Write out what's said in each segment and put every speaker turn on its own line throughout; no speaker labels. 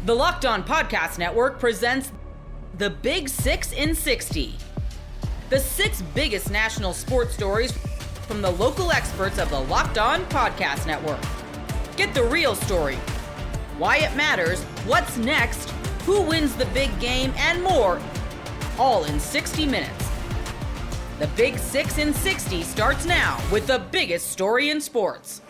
The Locked On Podcast Network presents the Big 6 in 60. The 6 biggest national sports stories from the local experts of the Locked On Podcast Network. Get the real story, why it matters, what's next, who wins the big game, and more, all in 60 minutes. The Big 6 in 60 starts now with the biggest story in sports.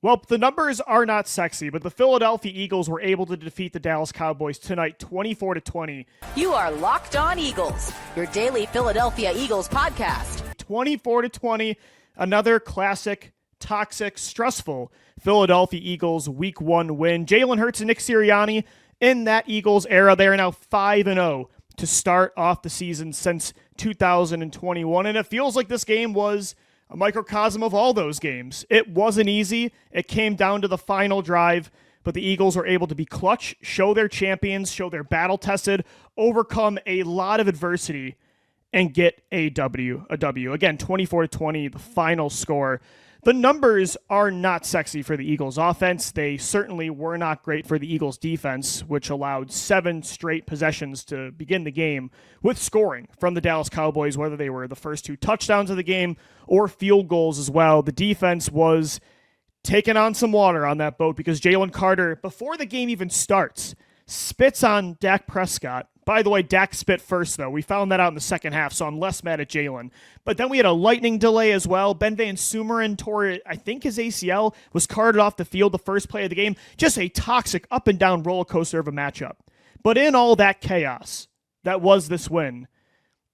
Well, the numbers are not sexy, but the Philadelphia Eagles were able to defeat the Dallas Cowboys tonight 24-20.
You are Locked On Eagles, your daily Philadelphia Eagles podcast.
24-20, another classic, toxic, stressful Philadelphia Eagles Week 1 win. Jalen Hurts and Nick Sirianni in that Eagles era, they are now 5-0 to start off the season since 2021, and it feels like this game was a microcosm of all those games. It wasn't easy. It came down to the final drive, but the Eagles were able to be clutch, show their champions, show their battle-tested, overcome a lot of adversity, and get a W. Again, 24-20, the final score. The numbers are not sexy for the Eagles offense. They certainly were not great for the Eagles defense, which allowed 7 straight possessions to begin the game with scoring from the Dallas Cowboys, whether they were the first 2 touchdowns of the game or field goals as well. The defense was taking on some water on that boat because Jalen Carter, before the game even starts, spits on Dak Prescott. By the way, Dak spit first, though. We found that out in the second half, so I'm less mad at Jalen. But then we had a lightning delay as well. Ben Van Sumeren tore, I think his ACL, was carted off the field the first play of the game. Just a toxic up-and-down roller coaster of a matchup. But in all that chaos that was this win,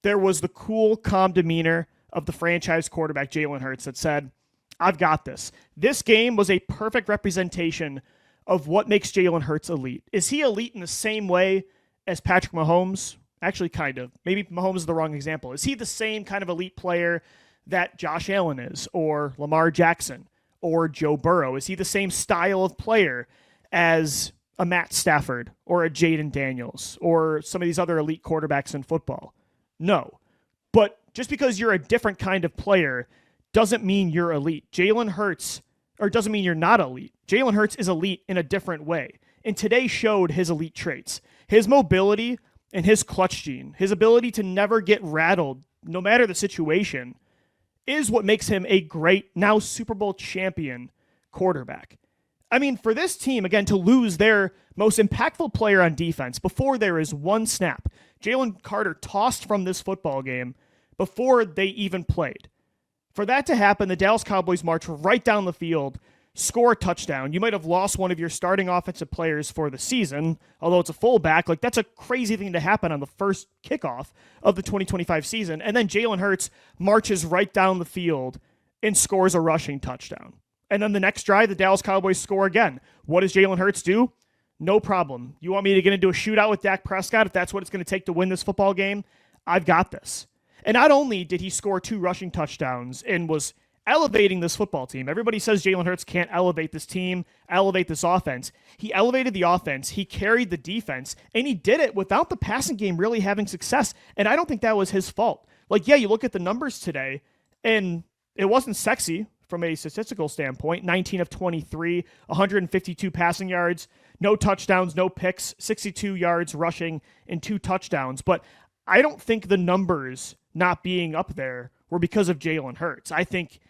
there was the cool, calm demeanor of the franchise quarterback, Jalen Hurts, that said, I've got this. This game was a perfect representation of what makes Jalen Hurts elite. Is he elite in the same way as Patrick Mahomes? Actually, kind of. Maybe Mahomes is the wrong example. Is he the same kind of elite player that Josh Allen is, or Lamar Jackson, or Joe Burrow? Is he the same style of player as a Matt Stafford, or a Jaden Daniels, or some of these other elite quarterbacks in football? No. But just because you're a different kind of player doesn't mean you're elite. Jalen Hurts, or doesn't mean you're not elite. Jalen Hurts is elite in a different way. And today showed his elite traits. His mobility and his clutch gene, his ability to never get rattled, no matter the situation, is what makes him a great, now Super Bowl champion quarterback. I mean, for this team, again, to lose their most impactful player on defense before there is one snap, Jalen Carter tossed from this football game before they even played. For that to happen, the Dallas Cowboys march right down the field, score a touchdown. You might have lost one of your starting offensive players for the season, although it's a fullback. Like, that's a crazy thing to happen on the first kickoff of the 2025 season. And then Jalen Hurts marches right down the field and scores a rushing touchdown. And then the next drive, the Dallas Cowboys score again. What does Jalen Hurts do? No problem. You want me to get into a shootout with Dak Prescott if that's what it's going to take to win this football game? I've got this. And not only did he score 2 rushing touchdowns and was elevating this football team. Everybody says Jalen Hurts can't elevate this team, elevate this offense. He elevated the offense, he carried the defense, and he did it without the passing game really having success. And I don't think that was his fault. Like, yeah, you look at the numbers today, and it wasn't sexy from a statistical standpoint. 19 of 23, 152 passing yards, no touchdowns, no picks, 62 yards rushing, and 2 touchdowns. But I don't think the numbers not being up there were because of Jalen Hurts. I think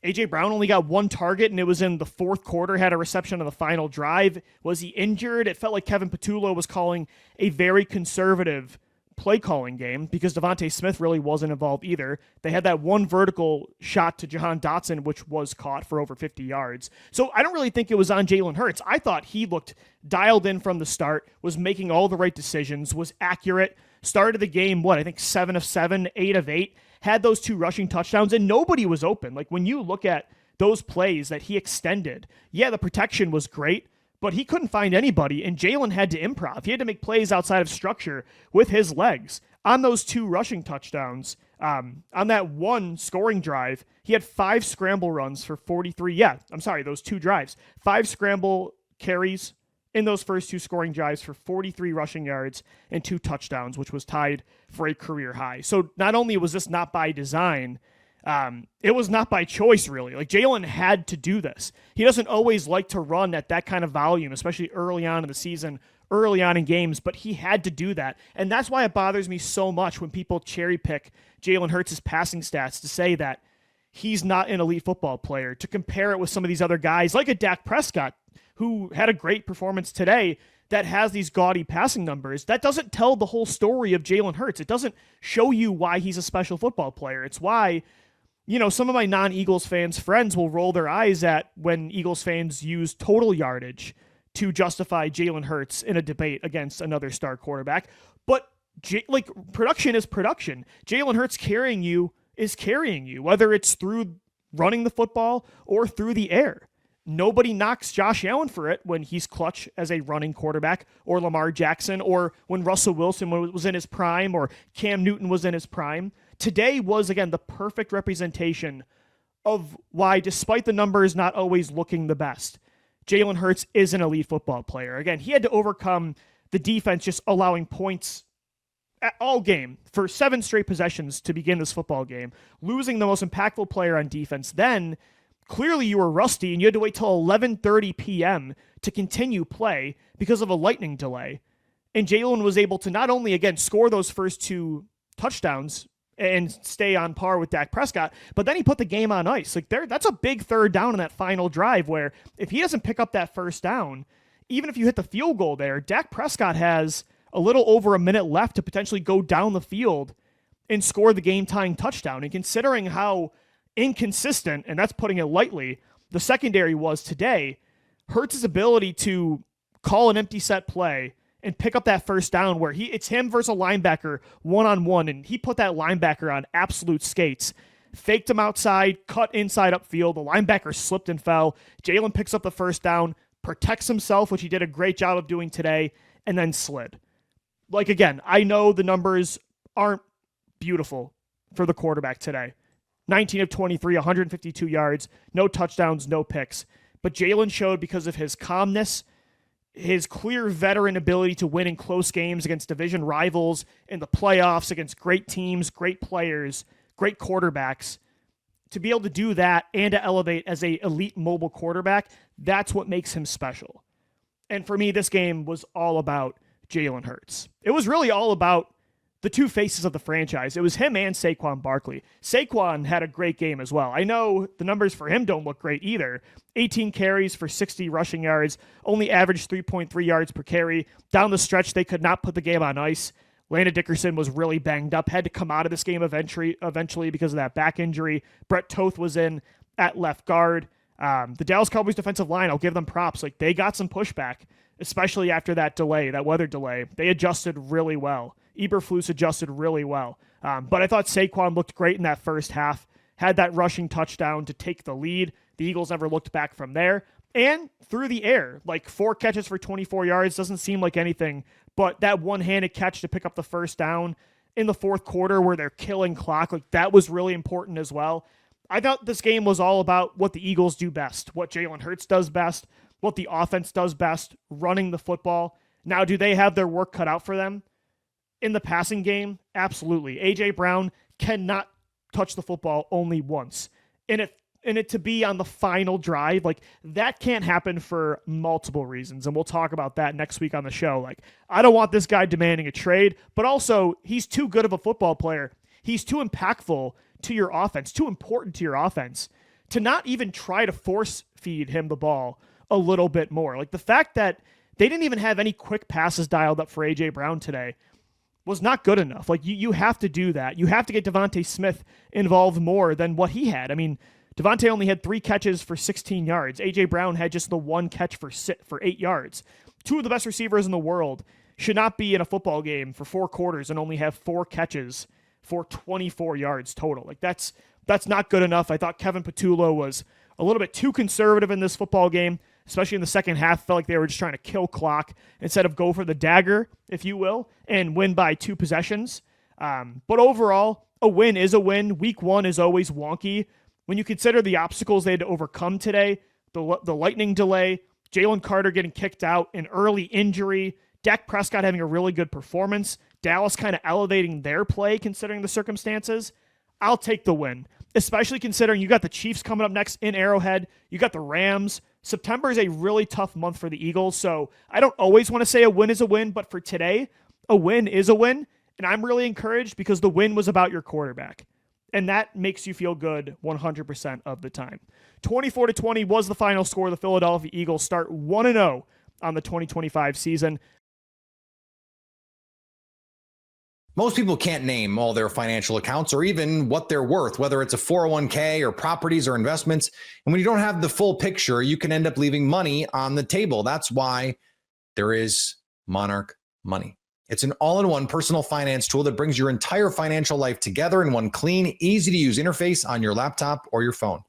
A.J. Brown only got 1 target, and it was in the fourth quarter, had a reception on the final drive. Was he injured? It felt like Kevin Patullo was calling a very conservative play-calling game because Devontae Smith really wasn't involved either. They had that 1 vertical shot to Jahan Dotson, which was caught for over 50 yards. So I don't really think it was on Jalen Hurts. I thought he looked dialed in from the start, was making all the right decisions, was accurate, started the game, I think 7 of 7, 8 of 8, had those 2 rushing touchdowns, and nobody was open. Like, when you look at those plays that he extended, yeah, the protection was great, but he couldn't find anybody, and Jalen had to improv. He had to make plays outside of structure with his legs. On those 2 rushing touchdowns, on that 1 scoring drive, he had 5 scramble runs for 43. Those 2 drives. 5 scramble carries in those first 2 scoring drives for 43 rushing yards and 2 touchdowns, which was tied for a career high. So not only was this not by design, It was not by choice, really. Like, Jalen had to do this. He doesn't always like to run at that kind of volume, especially early on in the season, early on in games, but he had to do that. And that's why it bothers me so much when people cherry pick Jalen Hurts' passing stats to say that he's not an elite football player, to compare it with some of these other guys like a Dak Prescott, who had a great performance today that has these gaudy passing numbers. That doesn't tell the whole story of Jalen Hurts. It doesn't show you why he's a special football player. It's why, some of my non-Eagles fans friends will roll their eyes at when Eagles fans use total yardage to justify Jalen Hurts in a debate against another star quarterback. But production is production. Jalen Hurts carrying you is carrying you, whether it's through running the football or through the air. Nobody knocks Josh Allen for it when he's clutch as a running quarterback, or Lamar Jackson, or when Russell Wilson was in his prime, or Cam Newton was in his prime. Today was, again, the perfect representation of why, despite the numbers not always looking the best, Jalen Hurts is an elite football player. Again, he had to overcome the defense just allowing points all game for 7 straight possessions to begin this football game, losing the most impactful player on defense. Then clearly you were rusty and you had to wait till 11:30 p.m. to continue play because of a lightning delay. And Jalen was able to not only, again, score those first 2 touchdowns and stay on par with Dak Prescott, but then he put the game on ice. That's a big third down in that final drive where if he doesn't pick up that first down, even if you hit the field goal there, Dak Prescott has a little over a minute left to potentially go down the field and score the game-tying touchdown. And considering how inconsistent, and that's putting it lightly, the secondary was today, Hurts' ability to call an empty set play and pick up that first down where it's him versus a linebacker one-on-one, and he put that linebacker on absolute skates, faked him outside, cut inside upfield, the linebacker slipped and fell, Jalen picks up the first down, protects himself, which he did a great job of doing today, and then slid. Again, I know the numbers aren't beautiful for the quarterback today. 19 of 23, 152 yards, no touchdowns, no picks. But Jalen showed, because of his calmness, his clear veteran ability to win in close games against division rivals, in the playoffs, against great teams, great players, great quarterbacks, to be able to do that and to elevate as a elite mobile quarterback, that's what makes him special. And for me, this game was all about Jalen Hurts. It was really all about the 2 faces of the franchise. It was him and Saquon Barkley. Saquon had a great game as well. I know the numbers for him don't look great either. 18 carries for 60 rushing yards, only averaged 3.3 yards per carry. Down the stretch, they could not put the game on ice. Landon Dickerson was really banged up, had to come out of this game eventually because of that back injury. Brett Toth was in at left guard. The Dallas Cowboys defensive line, I'll give them props. They got some pushback, especially after that delay, that weather delay. They adjusted really well. Eberflus adjusted really well. But I thought Saquon looked great in that first half, had that rushing touchdown to take the lead. The Eagles never looked back from there. And through the air, 4 catches for 24 yards doesn't seem like anything, but that one-handed catch to pick up the first down in the fourth quarter where they're killing clock, that was really important as well. I thought this game was all about what the Eagles do best, what Jalen Hurts does best, what the offense does best, running the football. Now, do they have their work cut out for them in the passing game? Absolutely. A.J. Brown cannot touch the football only once. And it to be on the final drive, that can't happen for multiple reasons. And we'll talk about that next week on the show. I don't want this guy demanding a trade, but also he's too good of a football player. He's too impactful to your offense, too important to your offense to not even try to force feed him the ball a little bit more. The fact that they didn't even have any quick passes dialed up for A.J. Brown today was not good enough. You have to do that. You have to get Devontae Smith involved more than what he had. I mean, Devontae only had 3 catches for 16 yards. A.J. Brown had just the 1 catch for 8 yards. 2 of the best receivers in the world should not be in a football game for 4 quarters and only have 4 catches for 24 yards total. That's not good enough. I thought Kevin Patullo was a little bit too conservative in this football game, especially in the second half. Felt like they were just trying to kill clock instead of go for the dagger, if you will, and win by 2 possessions. But overall, a win is a win. Week 1 is always wonky. When you consider the obstacles they had to overcome today, the lightning delay, Jalen Carter getting kicked out, an early injury, Dak Prescott having a really good performance, Dallas kind of elevating their play considering the circumstances, I'll take the win, especially considering you got the Chiefs coming up next in Arrowhead. You got the Rams. September is a really tough month for the Eagles, so I don't always want to say a win is a win, but for today, a win is a win, and I'm really encouraged because the win was about your quarterback, and that makes you feel good 100% of the time. 24-20 was the final score. The Philadelphia Eagles start 1-0 on the 2025 season.
Most people can't name all their financial accounts or even what they're worth, whether it's a 401k or properties or investments. And when you don't have the full picture, you can end up leaving money on the table. That's why there is Monarch Money. It's an all-in-one personal finance tool that brings your entire financial life together in one clean, easy-to-use interface on your laptop or your phone.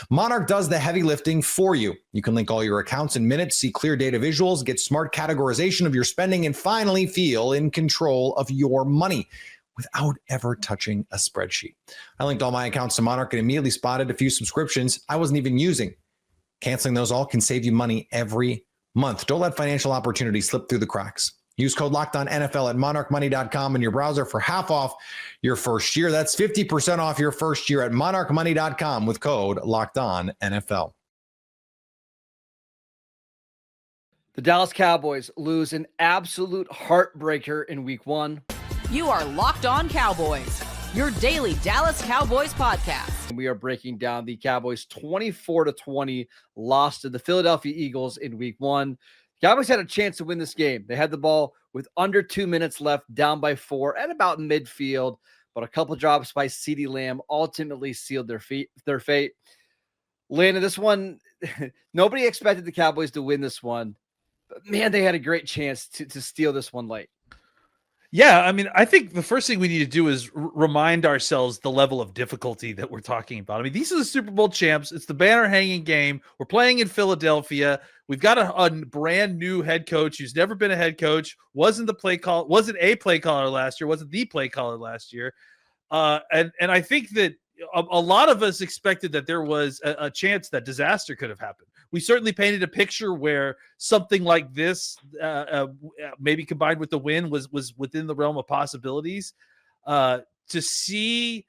Monarch does the heavy lifting for you. You can link all your accounts in minutes, see clear data visuals, get smart categorization of your spending, and finally feel in control of your money without ever touching a spreadsheet. I linked all my accounts to Monarch and immediately spotted a few subscriptions I wasn't even using. Canceling those all can save you money every month. Don't let financial opportunities slip through the cracks. Use code LOCKEDONNFL at monarchmoney.com in your browser for half off your first year. That's 50% off your first year at monarchmoney.com with code LOCKEDONNFL.
The Dallas Cowboys lose an absolute heartbreaker in week 1.
You are Locked On Cowboys, your daily Dallas Cowboys podcast.
We are breaking down the Cowboys 24-20 loss to the Philadelphia Eagles in week 1. Cowboys had a chance to win this game. They had the ball with under 2 minutes left, down by 4 at about midfield, but a couple drops by CeeDee Lamb ultimately sealed their fate. Landon, this one, nobody expected the Cowboys to win this one, but man, they had a great chance to steal this one late.
Yeah, I mean, I think the first thing we need to do is remind ourselves the level of difficulty that we're talking about. I mean, these are the Super Bowl champs. It's the banner hanging game. We're playing in Philadelphia. We've got a brand new head coach who's never been a head coach, wasn't a play caller last year, wasn't the play caller last year. And I think that a lot of us expected that there was a chance that disaster could have happened. We certainly painted a picture where something like this, maybe combined with the win, was within the realm of possibilities. To see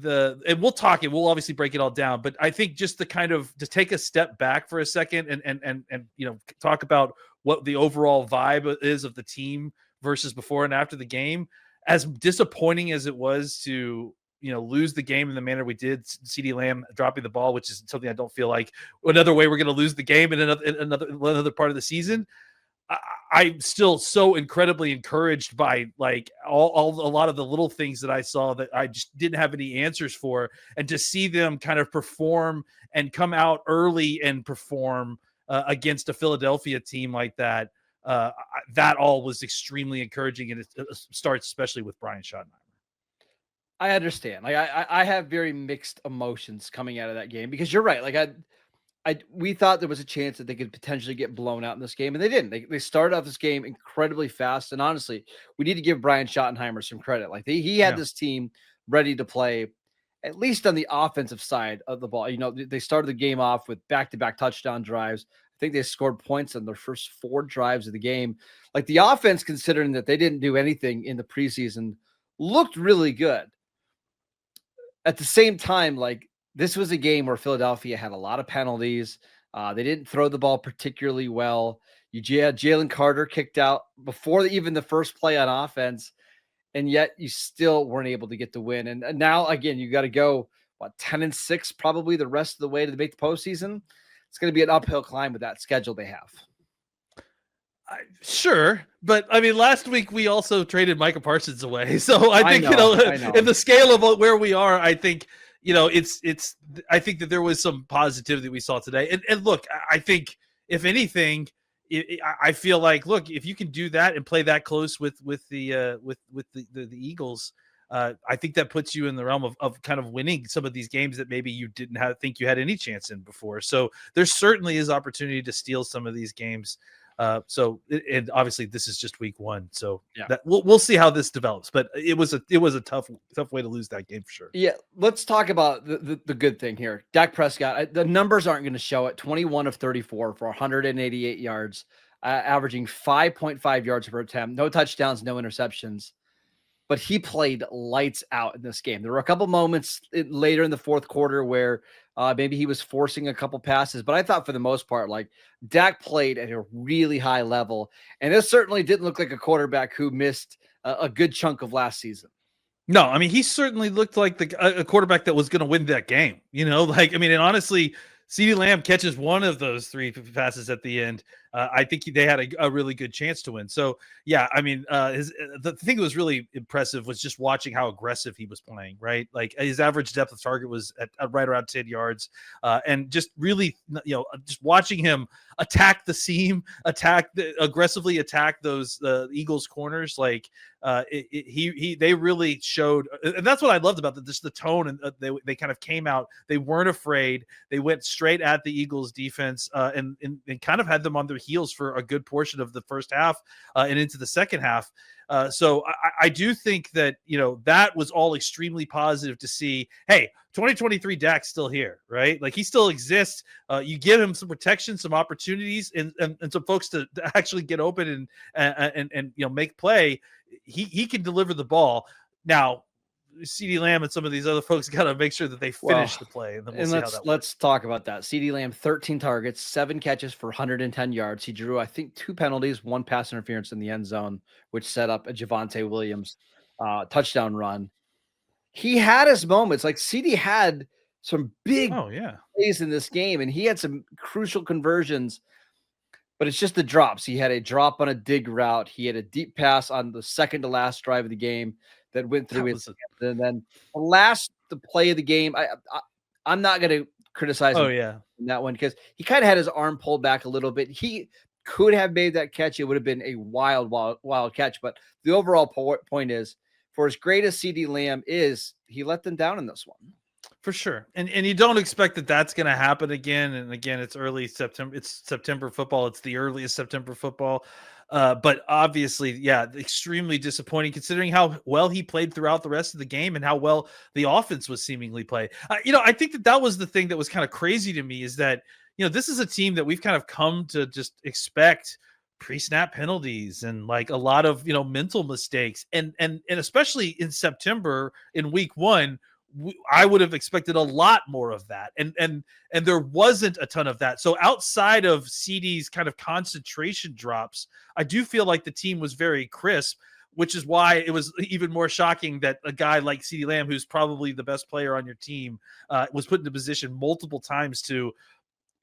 and we'll talk it, we'll obviously break it all down, but I think just to take a step back for a second and talk about what the overall vibe is of the team versus before and after the game. As disappointing as it was to lose the game in the manner we did, CeeDee Lamb dropping the ball, which is something I don't feel like another way we're going to lose the game in another part of the season. I'm still so incredibly encouraged by a lot of the little things that I saw that I just didn't have any answers for, and to see them kind of perform and come out early and perform against a Philadelphia team like that. That all was extremely encouraging, and it starts especially with Brian Schottenheimer.
I understand. I have very mixed emotions coming out of that game, because you're right. We thought there was a chance that they could potentially get blown out in this game, and they didn't. They started off this game incredibly fast, and honestly, we need to give Brian Schottenheimer some credit. He had this team ready to play, at least on the offensive side of the ball. They started the game off with back-to-back touchdown drives. I think they scored points on their first 4 drives of the game. The offense, considering that they didn't do anything in the preseason, looked really good. At the same time, this was a game where Philadelphia had a lot of penalties. They didn't throw the ball particularly well. You had Jalen Carter kicked out before even the first play on offense, and yet you still weren't able to get the win. And now, again, you got to go, 10-6 probably the rest of the way to make the postseason. It's going to be an uphill climb with that schedule they have.
Sure, but I mean, last week we also traded Micah Parsons away, so I think
I know.
In the scale of where we are, I think it's. I think that there was some positivity we saw today, and look, I think if anything, I feel like if you can do that and play that close with the Eagles, I think that puts you in the realm of kind of winning some of these games that maybe you didn't think you had any chance in before. So there certainly is opportunity to steal some of these games. And obviously this is just week 1. So yeah, we'll see how this develops, but it was a tough way to lose that game for sure.
Yeah. Let's talk about the good thing here. Dak Prescott, the numbers aren't going to show it. 21 of 34 for 188 yards, averaging 5.5 yards per attempt, no touchdowns, no interceptions. but he played lights out in this game. There were a couple moments later in the fourth quarter where maybe he was forcing a couple passes, but I thought for the most part, like Dak played at a really high level. And this certainly didn't look like a quarterback who missed a good chunk of last season.
No, I mean, he certainly looked like a quarterback that was going to win that game. And honestly, CeeDee Lamb catches one of those 3 passes at the end. I think they had a really good chance to win. So, yeah, I mean, the thing that was really impressive was just watching how aggressive he was playing, right? Like his average depth of target was at right around 10 yards. And just really, just watching him attack the seam, aggressively attack those Eagles corners. Like they really showed, and that's what I loved about just the tone. And they kind of came out, they weren't afraid. They went straight at the Eagles defense and kind of had them on their heels for a good portion of the first half and into the second half. So I do think that, that was all extremely positive to see. Hey, 2023 Dak's still here, right? Like he still exists. You give him some protection, some opportunities, and some folks to actually get open and make play. He can deliver the ball. Now, CeeDee Lamb and some of these other folks got to make sure that they finish the play. And then we'll see how that
let's talk about that. CeeDee Lamb, 13 targets, 7 catches for 110 yards. He drew, I think, 2 penalties, 1 pass interference in the end zone, which set up a Javonte Williams touchdown run. He had his moments. Like CeeDee had some big plays in this game, and he had some crucial conversions, but it's just the drops. He had a drop on a dig route. He had a deep pass on the second to last drive of the game that went through it. And then the play of the game, I'm not going to criticize him in that one because he kind of had his arm pulled back a little bit. He could have made that catch. It would have been a wild catch. But the overall point is, for as great as CeeDee Lamb is, he let them down in this one.
For sure. And you don't expect that that's going to happen again. And again, it's early September. It's September football. It's the earliest September football. But obviously, extremely disappointing considering how well he played throughout the rest of the game and how well the offense was seemingly played. I think that was the thing that was kind of crazy to me is that, this is a team that we've kind of come to just expect pre-snap penalties and like a lot of, mental mistakes. And especially in September in week 1, I would have expected a lot more of that. And there wasn't a ton of that. So outside of CD's kind of concentration drops, I do feel like the team was very crisp, which is why it was even more shocking that a guy like CeeDee Lamb, who's probably the best player on your team, was put into position multiple times to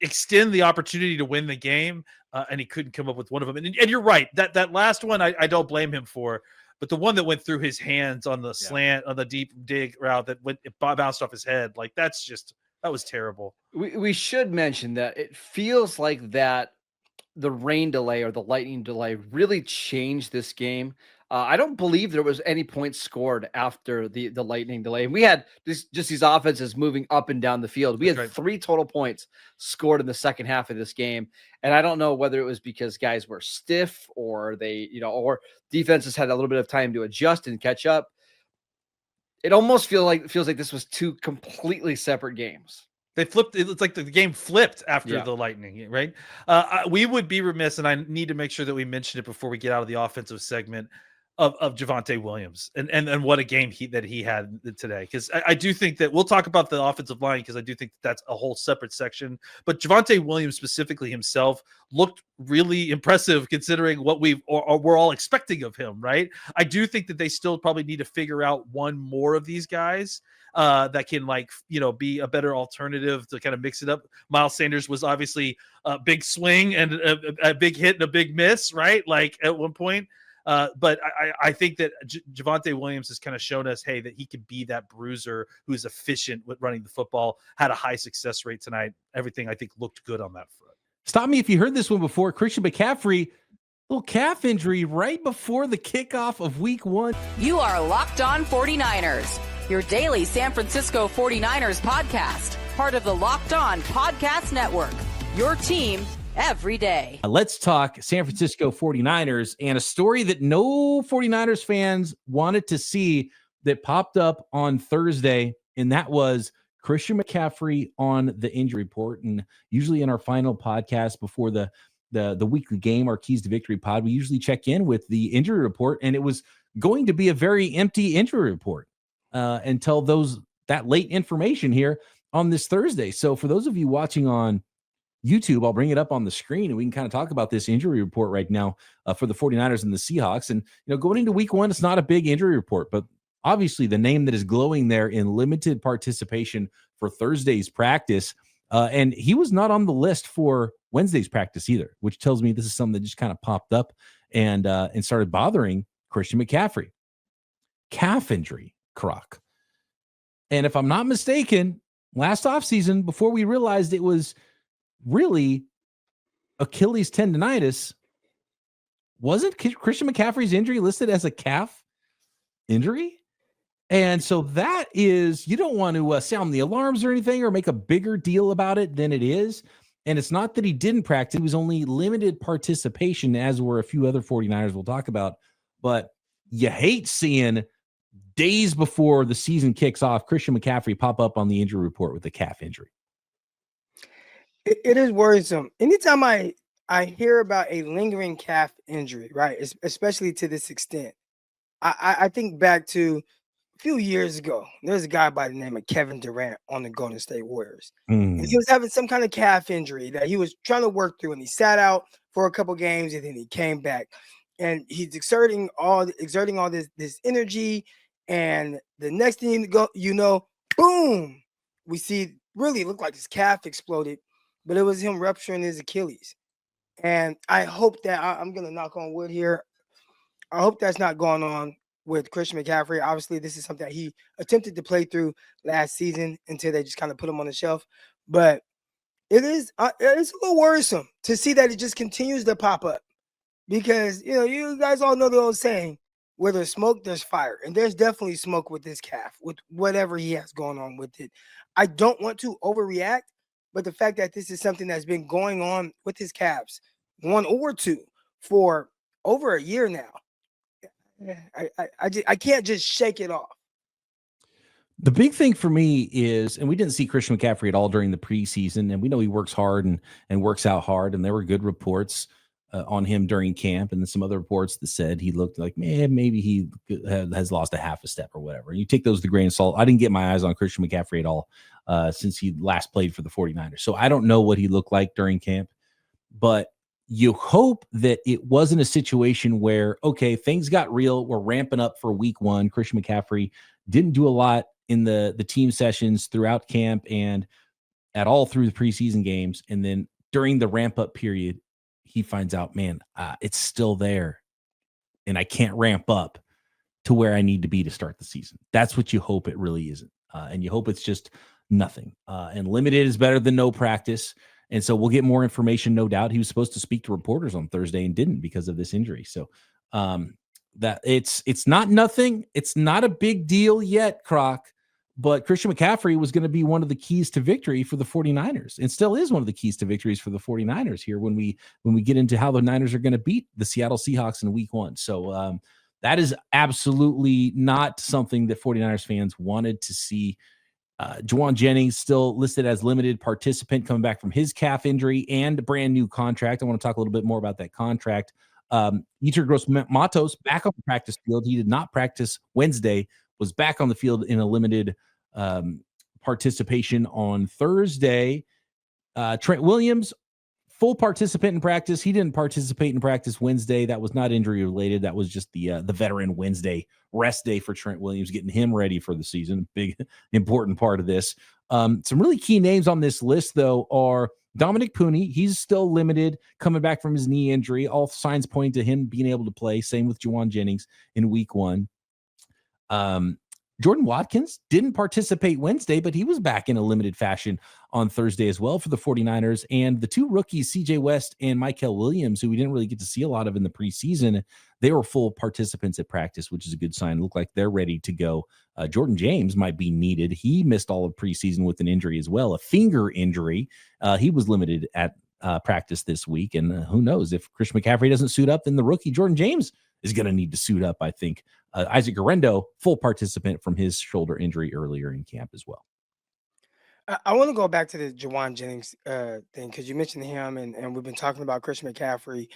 extend the opportunity to win the game. And he couldn't come up with one of them. And you're right. That last one, I don't blame him for. But the one that went through his hands on the slant, on the deep dig route it bounced off his head, like that was terrible.
We should mention that it feels like that the rain delay or the lightning delay really changed this game. I don't believe there was any points scored after the lightning delay. And we had just these offenses moving up and down the field. We had 3 total points scored in the second half of this game. And I don't know whether it was because guys were stiff or they, or defenses had a little bit of time to adjust and catch up. It almost feels like this was 2 completely separate games.
They flipped. It's like the game flipped after the lightning, right? We would be remiss, and I need to make sure that we mention it before we get out of the offensive segment of Javonte Williams and what a game he had today. Because I do think that we'll talk about the offensive line because I do think that's a whole separate section. But Javonte Williams specifically himself looked really impressive considering what we're all expecting of him, right? I do think that they still probably need to figure out one more of these guys that can be a better alternative to kind of mix it up. Miles Sanders was obviously a big swing and a big hit and a big miss, right? Like at one point. But I think that Javonte Williams has kind of shown us, hey, that he can be that bruiser who's efficient with running the football, had a high success rate tonight. Everything I think looked good on that front.
Stop me if you heard this one before. Christian McCaffrey, little calf injury right before the kickoff of week 1.
You are Locked On 49ers, your daily San Francisco 49ers podcast, part of the Locked On Podcast Network, your team every day.
Let's talk San Francisco 49ers and a story that no 49ers fans wanted to see that popped up on Thursday, and that was Christian McCaffrey on the injury report. And usually in our final podcast before the weekly game, our Keys to Victory pod, we usually check in with the injury report, and it was going to be a very empty injury report until that late information here on this Thursday. So for those of you watching on YouTube, I'll bring it up on the screen and we can kind of talk about this injury report right now for the 49ers and the Seahawks. And, going into week one, it's not a big injury report, but obviously the name that is glowing there in limited participation for Thursday's practice. And he was not on the list for Wednesday's practice either, which tells me this is something that just kind of popped up and started bothering Christian McCaffrey. Calf injury, Croc. And if I'm not mistaken, last offseason, before we realized it was really Achilles tendonitis, wasn't Christian McCaffrey's injury listed as a calf injury? And so that is, you don't want to sound the alarms or anything or make a bigger deal about it than it is. And it's not that he didn't practice. It was only limited participation, as were a few other 49ers we'll talk about. But you hate seeing days before the season kicks off, Christian McCaffrey pop up on the injury report with a calf injury.
It is worrisome. Anytime I hear about a lingering calf injury, right, especially to this extent, I think back to a few years ago. There's a guy by the name of Kevin Durant on the Golden State Warriors. And he was having some kind of calf injury that he was trying to work through, and he sat out for a couple games, and then he came back. And he's exerting all this energy, and the next thing you know, boom, we see really looked like his calf exploded, but it was him rupturing his Achilles. And I hope that I'm going to knock on wood here. I hope that's not going on with Christian McCaffrey. Obviously, this is something that he attempted to play through last season until they just kind of put him on the shelf. But it's a little worrisome to see that it just continues to pop up because, you guys all know the old saying, where there's smoke, there's fire. And there's definitely smoke with this calf, with whatever he has going on with it. I don't want to overreact, but the fact that this is something that's been going on with his calves, one or two, for over a year now, I can't just shake it off.
The big thing for me is, and we didn't see Christian McCaffrey at all during the preseason, and we know he works hard and works out hard, and there were good reports on him during camp, and then some other reports that said he looked like, maybe he has lost a half a step or whatever. You take those with a grain of salt. I didn't get my eyes on Christian McCaffrey at all since he last played for the 49ers. So I don't know what he looked like during camp, but you hope that it wasn't a situation where, okay, things got real. We're ramping up for week one. Christian McCaffrey didn't do a lot in the team sessions throughout camp and at all through the preseason games. And then during the ramp up period, he finds out, it's still there and I can't ramp up to where I need to be to start the season. That's what you hope it really isn't. And you hope it's just nothing. And limited is better than no practice. And so we'll get more information, no doubt. He was supposed to speak to reporters on Thursday and didn't because of this injury. So that it's not nothing. It's not a big deal yet, Croc. But Christian McCaffrey was going to be one of the keys to victory for the 49ers and still is one of the keys to victories for the 49ers here when we get into how the Niners are going to beat the Seattle Seahawks in week one. So that is absolutely not something that 49ers fans wanted to see. Juwan Jennings still listed as limited participant coming back from his calf injury and a brand new contract. I want to talk a little bit more about that contract. Yetur Gross-Matos back on the practice field. He did not practice Wednesday, was back on the field in a limited participation on Thursday. Trent Williams, full participant in practice. He didn't participate in practice Wednesday. That was not injury related. That was just the veteran Wednesday rest day for Trent Williams, getting him ready for the season. Big, important part of this. Some really key names on this list, though, are Dominic Pooney. He's still limited, coming back from his knee injury. All signs point to him being able to play. Same with Juwan Jennings in week one. Jordan Watkins didn't participate Wednesday, but he was back in a limited fashion on Thursday as well for the 49ers. And the two rookies, CJ West and Mykel Williams, who we didn't really get to see a lot of in the preseason, they were full participants at practice, which is a good sign. Look like they're ready to go. Jordan James might be needed. He missed all of preseason with an injury as well, a finger injury. He was limited at practice this week. And who knows, if Christian McCaffrey doesn't suit up, then the rookie Jordan James is going to need to suit up, I think. Isaac Guerrero, full participant from his shoulder injury earlier in camp as well.
I want to go back to the Juwan Jennings thing because you mentioned him and we've been talking about Christian McCaffrey.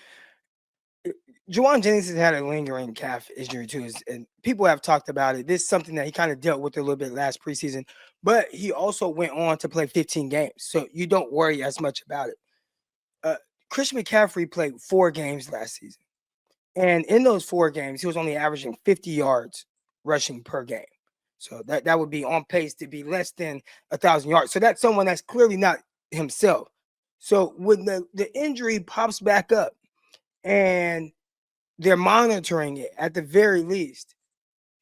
Juwan Jennings has had a lingering calf injury too, and people have talked about it. This is something that he kind of dealt with a little bit last preseason, but he also went on to play 15 games, so you don't worry as much about it. Christian McCaffrey played 4 games last season, and in those 4 games, he was only averaging 50 yards rushing per game. So that would be on pace to be less than 1,000 yards. So that's someone that's clearly not himself. So when the injury pops back up and they're monitoring it at the very least,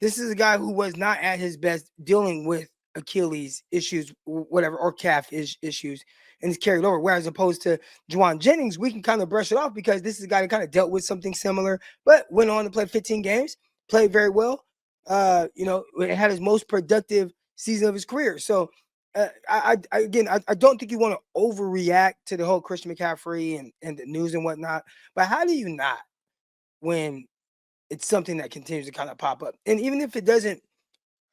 this is a guy who was not at his best dealing with Achilles issues, whatever, or calf issues, and it's carried over. Whereas opposed to Juwan Jennings, we can kind of brush it off because this is a guy that kind of dealt with something similar, but went on to play 15 games, played very well. Had his most productive season of his career. So I don't think you want to overreact to the whole Christian McCaffrey and the news and whatnot. But how do you not when it's something that continues to kind of pop up? And even if it doesn't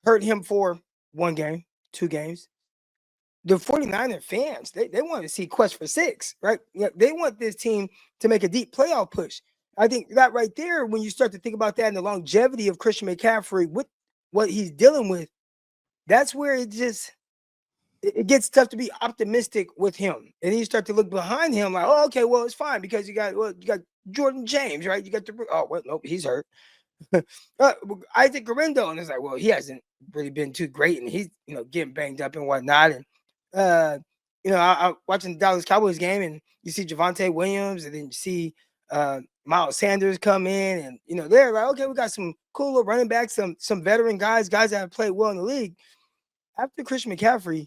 hurt him for 1 game, 2 games, the 49er fans, they want to see quest for 6, right? Yeah, they want this team to make a deep playoff push. I think that right there, when you start to think about that and the longevity of Christian McCaffrey with what he's dealing with, that's where it gets tough to be optimistic with him. And then you start to look behind him like, oh, okay, well, it's fine because you got Jordan James, right? You got nope, he's hurt. Isaac Garendo, and it's like, well, he hasn't really been too great, and he's getting banged up and whatnot. And I watching the Dallas Cowboys game, and you see Javonte Williams, and then you see Miles Sanders come in, and they're like, okay, we got some cool little running backs, some veteran guys that have played well in the league. After Christian McCaffrey,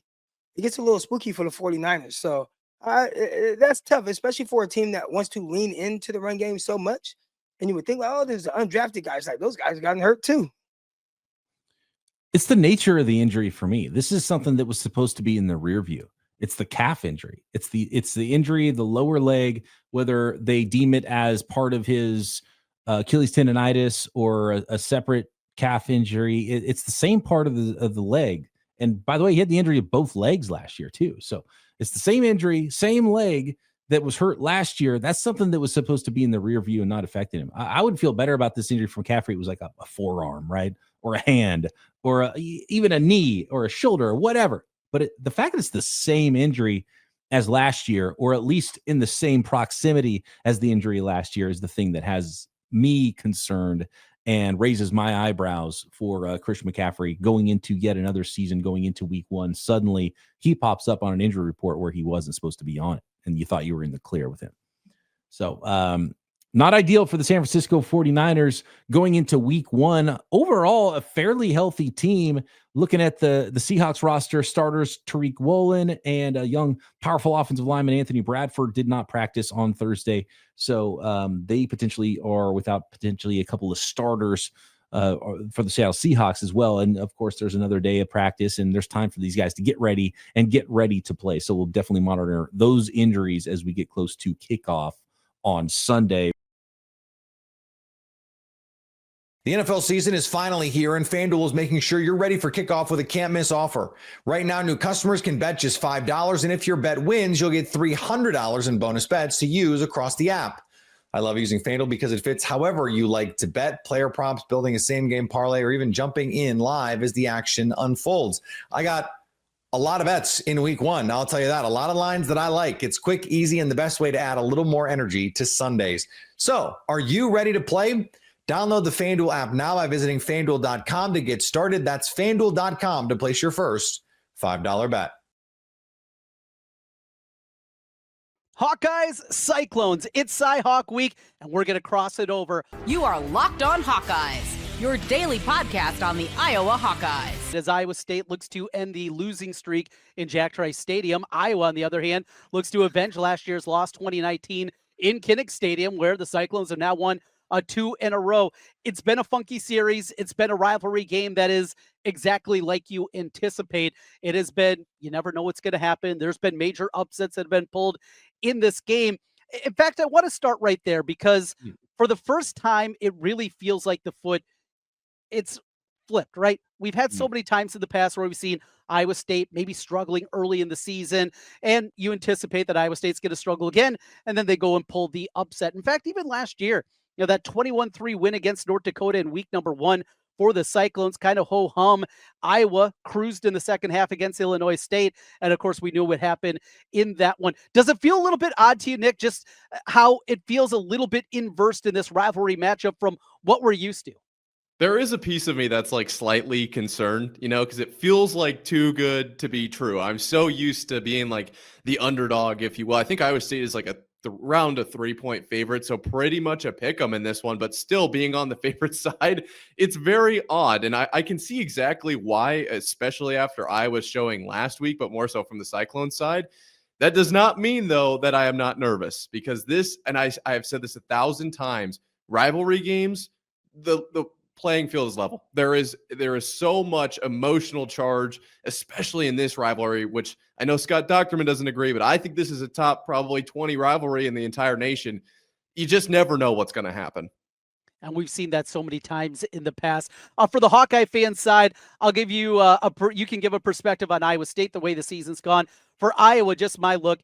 it gets a little spooky for the 49ers. So that's tough, especially for a team that wants to lean into the run game so much. And you would think, like, oh, there's the undrafted guys. Like, those guys gotten hurt too.
It's the nature of the injury for me. This is something that was supposed to be in the rear view. It's the calf injury. It's the injury, the lower leg, whether they deem it as part of his Achilles tendonitis or a separate calf injury. It's the same part of the leg. And by the way, he had the injury of both legs last year too. So it's the same injury, same leg that was hurt last year. That's something that was supposed to be in the rear view and not affecting him. I would feel better about this injury from McCaffrey. It was like a forearm, right? Or a hand, or even a knee or a shoulder or whatever. But the fact that it's the same injury as last year, or at least in the same proximity as the injury last year, is the thing that has me concerned and raises my eyebrows for Christian McCaffrey going into yet another season, going into week 1. Suddenly he pops up on an injury report where he wasn't supposed to be on it, and you thought you were in the clear with him. So not ideal for the San Francisco 49ers going into week 1. Overall, a fairly healthy team. Looking at the Seahawks roster, starters Tariq Woolen and a young, powerful offensive lineman Anthony Bradford did not practice on Thursday. So they potentially are without potentially a couple of starters for the Seattle Seahawks as well. And of course, there's another day of practice, and there's time for these guys to get ready to play. So we'll definitely monitor those injuries as we get close to kickoff on Sunday.
The NFL season is finally here, and FanDuel is making sure you're ready for kickoff with a can't-miss offer. Right now, new customers can bet just $5, and if your bet wins, you'll get $300 in bonus bets to use across the app. I love using FanDuel because it fits however you like to bet, player props, building a same-game parlay, or even jumping in live as the action unfolds. I got a lot of bets in week 1. I'll tell you that. A lot of lines that I like. It's quick, easy, and the best way to add a little more energy to Sundays. So, are you ready to play? Download the FanDuel app now by visiting FanDuel.com to get started. That's FanDuel.com to place your first $5 bet.
Hawkeyes, Cyclones, it's Cy-Hawk week, and we're going to cross it over.
You are Locked On Hawkeyes, your daily podcast on the Iowa Hawkeyes.
As Iowa State looks to end the losing streak in Jack Trice Stadium, Iowa, on the other hand, looks to avenge last year's loss 2019 in Kinnick Stadium, where the Cyclones have now won 2 in a row. It's been a funky series. It's been a rivalry game that is exactly like you anticipate. It has been, you never know what's going to happen. There's been major upsets that have been pulled in this game. In fact, I want to start right there because for the first time, it really feels like it's flipped, right? We've had so many times in the past where we've seen Iowa State maybe struggling early in the season, and you anticipate that Iowa State's going to struggle again, and then they go and pull the upset. In fact, even last year, that 21-3 win against North Dakota in week number 1 for the Cyclones, kind of ho-hum. Iowa cruised in the second half against Illinois State, and of course we knew what happened in that one. Does it feel a little bit odd to you, Nick, just how it feels a little bit inversed in this rivalry matchup from what we're used to?
There is a piece of me that's like slightly concerned, because it feels like too good to be true. I'm so used to being like the underdog, if you will. I think Iowa State is like around a 3-point favorite, so pretty much a pick 'em in this one, but still being on the favorite side, it's very odd. And I can see exactly why, especially after Iowa's showing last week, but more so from the Cyclone side. That does not mean, though, that I am not nervous, because this, and I have said this 1,000 times, rivalry games, the playing field is level. There is so much emotional charge, especially in this rivalry, which I know Scott Docterman doesn't agree, but I think this is a top probably 20 rivalry in the entire nation. You just never know what's going to happen.
And we've seen that so many times in the past. For the Hawkeye fan side, I'll give you you can give a perspective on Iowa State, the way the season's gone. For Iowa, just my look,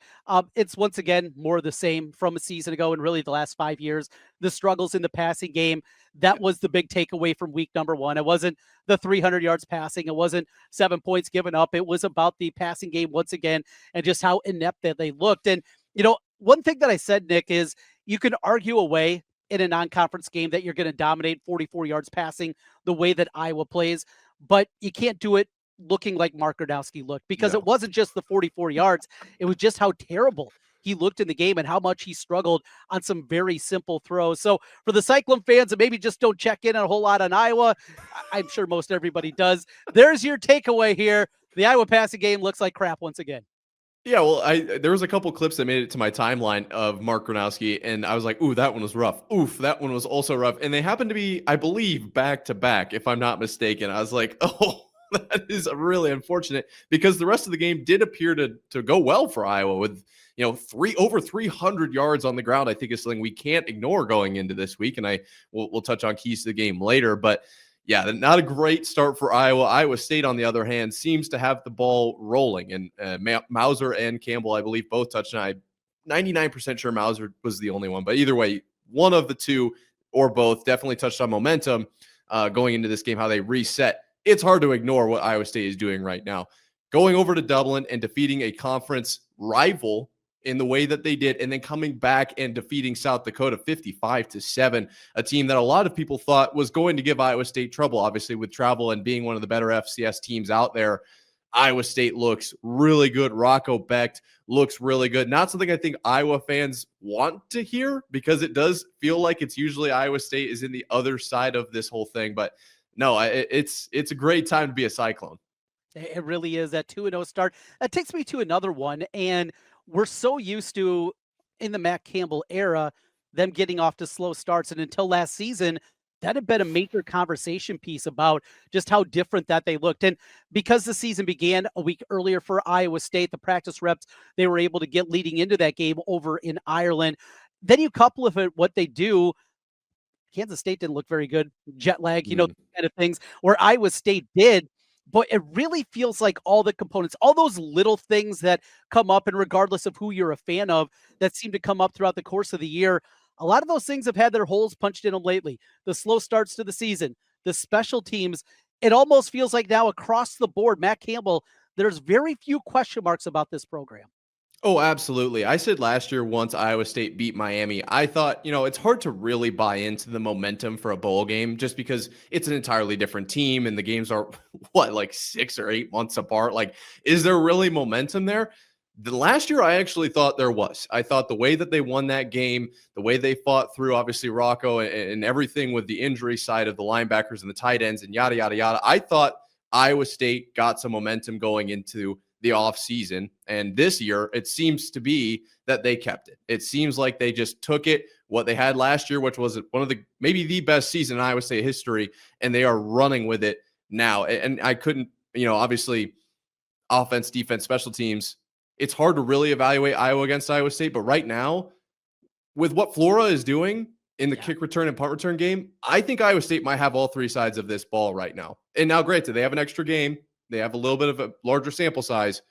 it's once again more of the same from a season ago and really the last 5 years. The struggles in the passing game, that was the big takeaway from week number 1. It wasn't the 300 yards passing. It wasn't 7 points given up. It was about the passing game once again and just how inept that they looked. And, one thing that I said, Nick, is you can argue away in a non-conference game that you're going to dominate 44 yards passing the way that Iowa plays, but you can't do it looking like Mark Gronowski looked, because it wasn't just the 44 yards. It was just how terrible he looked in the game and how much he struggled on some very simple throws. So for the Cyclone fans that maybe just don't check in a whole lot on Iowa, I'm sure most everybody does. There's your takeaway here. The Iowa passing game looks like crap once again.
Yeah, well, there was a couple clips that made it to my timeline of Mark Gronowski, and I was like, ooh, that one was rough. Oof, that one was also rough. And they happened to be, I believe, back-to-back, if I'm not mistaken. I was like, oh, that is really unfortunate, because the rest of the game did appear to go well for Iowa with, over 300 yards on the ground. I think is something we can't ignore going into this week, and we'll touch on keys to the game later. But yeah, not a great start for Iowa. Iowa State, on the other hand, seems to have the ball rolling. And Mauser and Campbell, I believe, both touched. And I'm 99% sure Mauser was the only one. But either way, one of the two or both definitely touched on momentum going into this game, how they reset. It's hard to ignore what Iowa State is doing right now. Going over to Dublin and defeating a conference rival in the way that they did, and then coming back and defeating South Dakota 55-7, a team that a lot of people thought was going to give Iowa State trouble, obviously with travel and being one of the better FCS teams out there. Iowa State looks really good. Rocco Becht looks really good. Not something I think Iowa fans want to hear, because it does feel like it's usually Iowa State is in the other side of this whole thing. But no, it's a great time to be a Cyclone.
It really is. That 2-0 start. That takes me to another one, and we're so used to, in the Matt Campbell era, them getting off to slow starts. And until last season, that had been a major conversation piece about just how different that they looked. And because the season began a week earlier for Iowa State, the practice reps they were able to get leading into that game over in Ireland. Then you couple with it what they do. Kansas State didn't look very good. Jet lag, kind of things, where Iowa State did. But it really feels like all the components, all those little things that come up, and regardless of who you're a fan of, that seem to come up throughout the course of the year, a lot of those things have had their holes punched in them lately. The slow starts to the season, the special teams, it almost feels like now across the board, Matt Campbell, there's very few question marks about this program.
Oh, absolutely. I said last year, once Iowa State beat Miami, I thought, it's hard to really buy into the momentum for a bowl game, just because it's an entirely different team and the games are like 6 or 8 months apart. Like, is there really momentum there? The last year, I actually thought there was. I thought the way that they won that game, the way they fought through, obviously, Rocco and everything with the injury side of the linebackers and the tight ends and yada, yada, yada. I thought Iowa State got some momentum going into the off season. And this year, it seems to be that they kept it. It seems like they just took it, what they had last year, which was one of the, maybe the best season in Iowa State history, and they are running with it now. And I couldn't, obviously offense, defense, special teams, it's hard to really evaluate Iowa against Iowa State. But right now, with what Flora is doing in the kick return and punt return game, I think Iowa State might have all three sides of this ball right now. And now, granted, they have an extra game. They have a little bit of a larger sample size,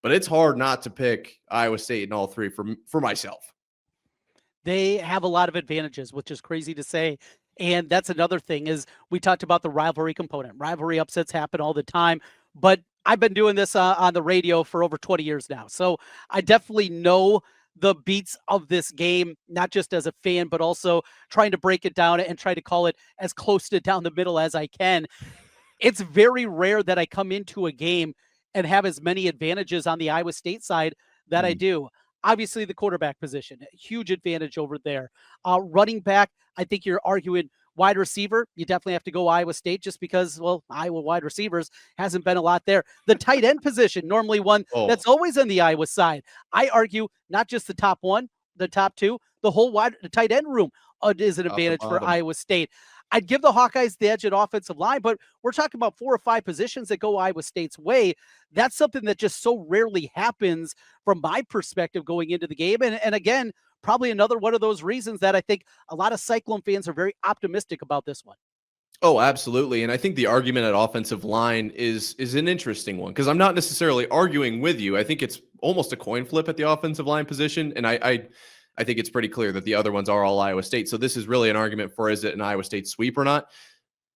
but it's hard not to pick Iowa State in all three for myself.
they have a lot of advantages, which is crazy to say. And that's another thing is we talked about the rivalry component. Rivalry upsets happen all the time, but I've been doing this on the radio for over 20 years now. So I definitely know the beats of this game, not just as a fan, but also trying to break it down and try to call it as close to down the middle as I can. It's very rare that I come into a game and have as many advantages on the Iowa State side that I do. Obviously, the quarterback position, huge advantage over there. Running back, I think you're arguing wide receiver. You definitely have to go Iowa State just because, well, Iowa wide receivers hasn't been a lot there. The tight end position, normally one that's always on the Iowa side. I argue not just the top one, the top two, the tight end room is an advantage for Iowa State. I'd give the Hawkeyes the edge at offensive line, but we're talking about 4 or 5 positions that go Iowa State's way. That's something that just so rarely happens from my perspective going into the game. And again, probably another one of those reasons that I think a lot of Cyclone fans are very optimistic about this one.
Oh, absolutely. And I think the argument at offensive line is an interesting one because I'm not necessarily arguing with you. I think it's almost a coin flip at the offensive line position. And I think it's pretty clear that the other ones are all Iowa State. So this is really an argument for, is it an Iowa State sweep or not?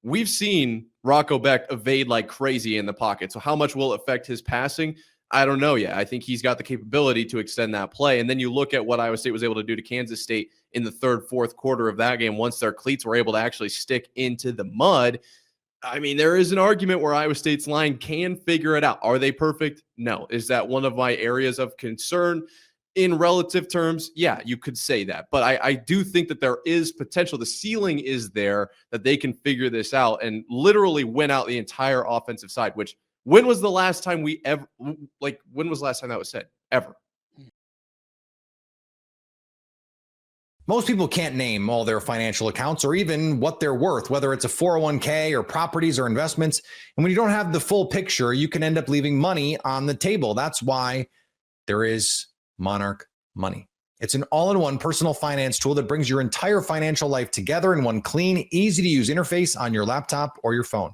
We've seen Rocco Beck evade like crazy in the pocket. So how much will it affect his passing? I don't know yet. I think he's got the capability to extend that play. And then you look at what Iowa State was able to do to Kansas State in the third, fourth quarter of that game once their cleats were able to actually stick into the mud. I mean, there is an argument where Iowa State's line can figure it out. Are they perfect? No. Is that one of my areas of concern? In relative terms, yeah, you could say that. But I do think that there is potential. The ceiling is there that they can figure this out and literally win out the entire offensive side, which when was the last time when was the last time that was said? Ever.
Most people can't name all their financial accounts or even what they're worth, whether it's a 401k or properties or investments. And when you don't have the full picture, you can end up leaving money on the table. That's why there is Monarch Money. It's an all-in-one personal finance tool that brings your entire financial life together in one clean, easy-to-use interface on your laptop or your phone.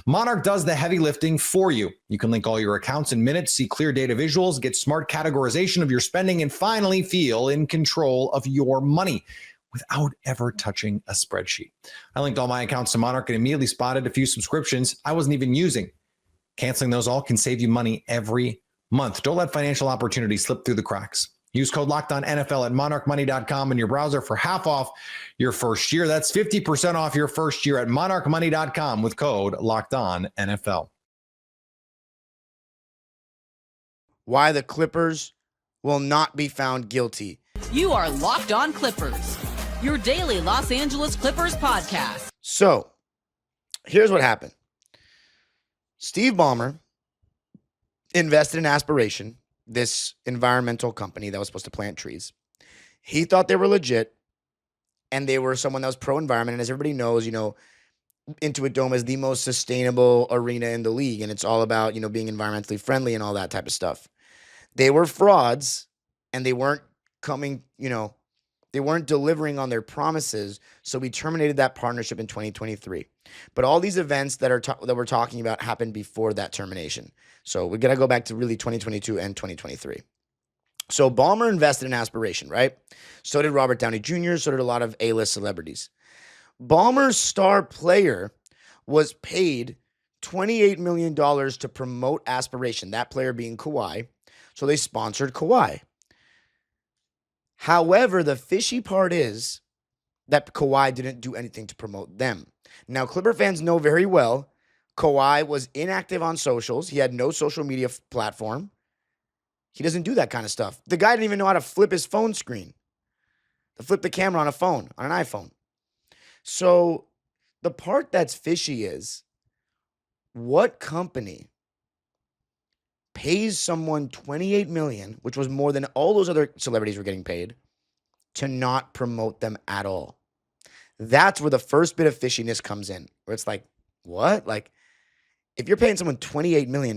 Monarch does the heavy lifting for you. You can link all your accounts in minutes, see clear data visuals, get smart categorization of your spending, and finally feel in control of your money without ever touching a spreadsheet. I linked all my accounts to Monarch and immediately spotted a few subscriptions I wasn't even using. Canceling those all can save you money every month. Don't let financial opportunities slip through the cracks. Use code LOCKEDONNFL at monarchmoney.com in your browser for half off your first year. That's 50% off your first year at monarchmoney.com with code LOCKEDONNFL.
Why the Clippers will not be found guilty.
You are Locked On Clippers, your daily Los Angeles Clippers podcast.
So, here's what happened. Steve Ballmer invested in Aspiration, this environmental company that was supposed to plant trees. He thought they were legit, and they were someone that was pro-environment. And as everybody knows, Intuit Dome is the most sustainable arena in the league, and it's all about, being environmentally friendly and all that type of stuff. They were frauds, and they weren't they weren't delivering on their promises, so we terminated that partnership in 2023. But all these events that we're talking about happened before that termination. So we got to go back to really 2022 and 2023. So Ballmer invested in Aspiration, right? So did Robert Downey Jr., so did a lot of A-list celebrities. Ballmer's star player was paid $28 million to promote Aspiration, that player being Kawhi. So they sponsored Kawhi. However, the fishy part is that Kawhi didn't do anything to promote them. Now, Clipper fans know very well Kawhi was inactive on socials. He had no social media platform. He doesn't do that kind of stuff. The guy didn't even know how to flip his phone screen, to flip the camera on a phone, on an iPhone. So the part that's fishy is what company pays someone $28 million, which was more than all those other celebrities were getting paid, to not promote them at all. That's where the first bit of fishiness comes in, where it's like, what? Like, if you're paying someone $28 million,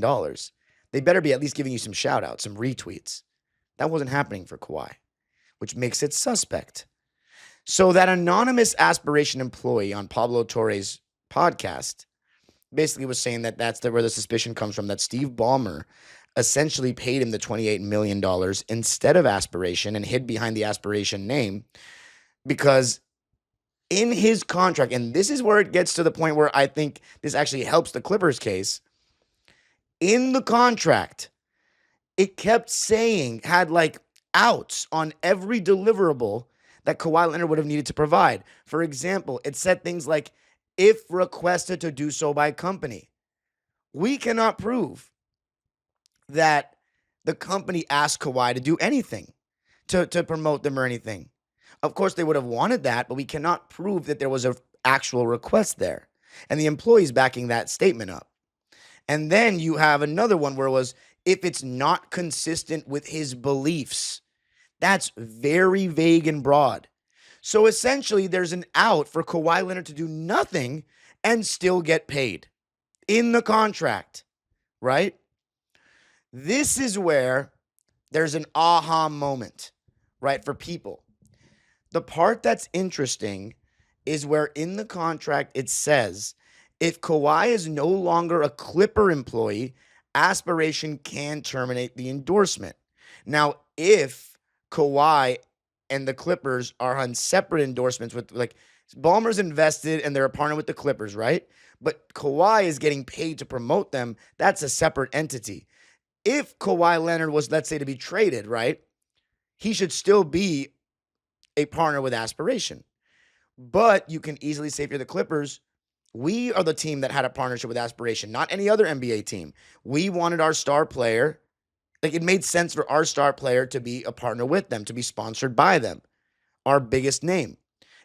they better be at least giving you some shout outs, some retweets. That wasn't happening for Kawhi, which makes it suspect. So that anonymous Aspiration employee on Pablo Torre's podcast basically was saying that that's where the suspicion comes from, that Steve Ballmer essentially paid him the $28 million instead of Aspiration and hid behind the Aspiration name because in his contract, and this is where it gets to the point where I think this actually helps the Clippers case. In the contract, it kept saying, had like outs on every deliverable that Kawhi Leonard would have needed to provide. For example, it said things like, if requested to do so by company. We cannot prove that the company asked Kawhi to do anything, to promote them or anything. Of course, they would have wanted that, but we cannot prove that there was an actual request there. And the employee's backing that statement up. And then you have another one where it was, if it's not consistent with his beliefs. That's very vague and broad. So essentially, there's an out for Kawhi Leonard to do nothing and still get paid in the contract, right? This is where there's an aha moment, right, for people. The part that's interesting is where in the contract it says, if Kawhi is no longer a Clipper employee, aspiration can terminate the endorsement. Now, if Kawhi and the Clippers are on separate endorsements with, like, Ballmer's invested and they're a partner with the Clippers, right? But Kawhi is getting paid to promote them. That's a separate entity. If Kawhi Leonard was, let's say, to be traded, right, he should still be a partner with aspiration. But you can easily say, if you're the Clippers, we are the team that had a partnership with aspiration, not any other NBA team. We wanted our star player. Like, it made sense for our star player to be a partner with them, to be sponsored by them, our biggest name.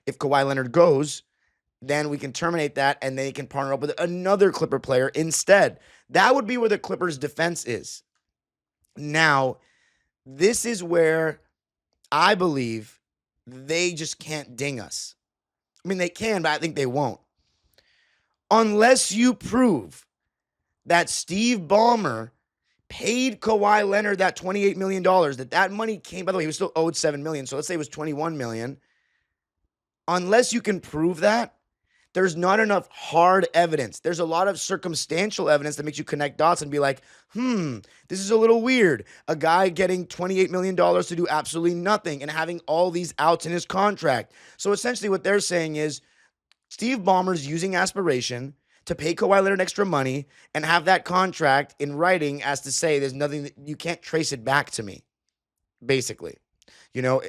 If Kawhi Leonard goes, then we can terminate that and they can partner up with another Clipper player instead. That would be where the Clippers' defense is. Now, this is where I believe they just can't ding us. I mean, they can, but I think they won't. Unless you prove that Steve Ballmer paid Kawhi Leonard that $28 million, that money came, by the way, he was still owed $7 million, so let's say it was $21 million. Unless you can prove that, there's not enough hard evidence. There's a lot of circumstantial evidence that makes you connect dots and be like, this is a little weird. A guy getting $28 million to do absolutely nothing and having all these outs in his contract. So essentially what they're saying is Steve Ballmer's using aspiration to pay Kawhi Leonard extra money and have that contract in writing as to say there's nothing that you can't trace it back to me, basically. You know,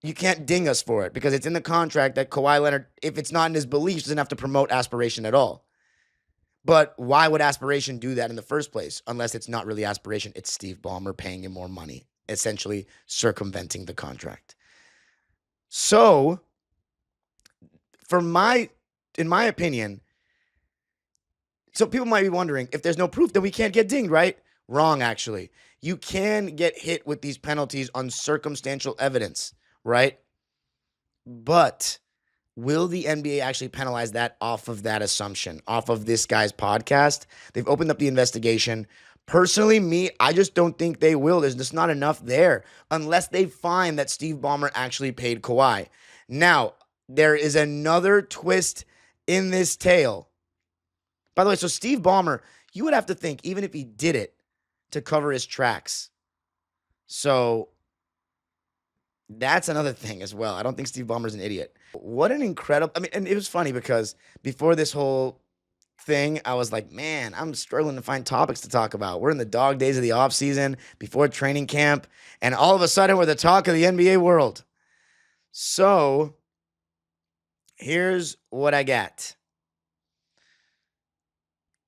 you can't ding us for it because it's in the contract that Kawhi Leonard, if it's not in his beliefs, doesn't have to promote aspiration at all. But why would aspiration do that in the first place? Unless it's not really aspiration, it's Steve Ballmer paying him more money, essentially circumventing the contract. So, in my opinion, so people might be wondering, if there's no proof, then we can't get dinged, right? Wrong, actually. You can get hit with these penalties on circumstantial evidence, right? But will the NBA actually penalize that off of that assumption, off of this guy's podcast? They've opened up the investigation. Personally, I just don't think they will. There's just not enough there unless they find that Steve Ballmer actually paid Kawhi. Now, there is another twist in this tale. By the way, so Steve Ballmer, you would have to think, even if he did it to cover his tracks. So that's another thing as well. I don't think Steve Ballmer's an idiot. What an incredible, and it was funny because before this whole thing, I was like, man, I'm struggling to find topics to talk about. We're in the dog days of the offseason, before training camp, and all of a sudden we're the talk of the NBA world. So here's what I got.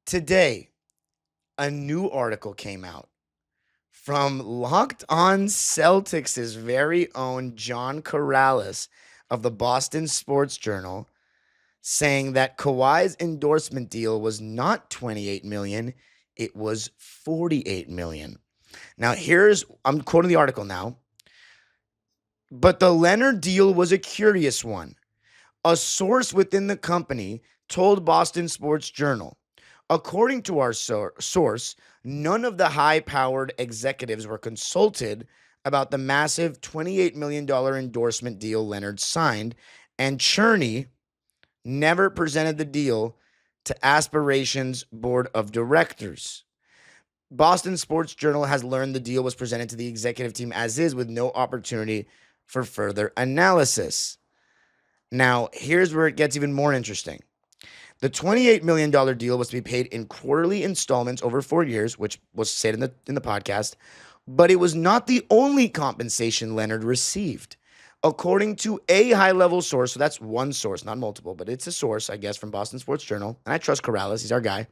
Today, a new article came out from Locked On Celtics' very own John Corrales of the Boston Sports Journal, saying that Kawhi's endorsement deal was not $28 million, it was $48 million. Now, I'm quoting the article now, but the Leonard deal was a curious one. A source within the company told Boston Sports Journal, according to our source, none of the high-powered executives were consulted about the massive $28 million endorsement deal Leonard signed, and Cherney never presented the deal to Aspiration's board of directors. Boston Sports Journal has learned the deal was presented to the executive team as is, with no opportunity for further analysis. Now, here's where it gets even more interesting. The $28 million deal was to be paid in quarterly installments over 4 years, which was said in the podcast, but it was not the only compensation Leonard received. According to a high-level source, so that's one source, not multiple, but it's a source, I guess, from Boston Sports Journal, and I trust Corrales, he's our guy.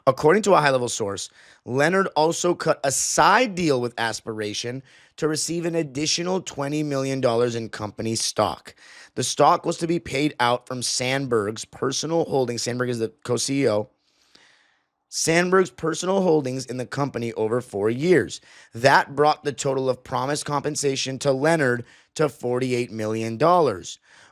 According to a high-level source, Leonard also cut a side deal with Aspiration to receive an additional $20 million in company stock. The stock was to be paid out from Sandberg's personal holdings. Sandberg is the co-CEO. Sandberg's personal holdings in the company over 4 years. That brought the total of promised compensation to Leonard to $48 million.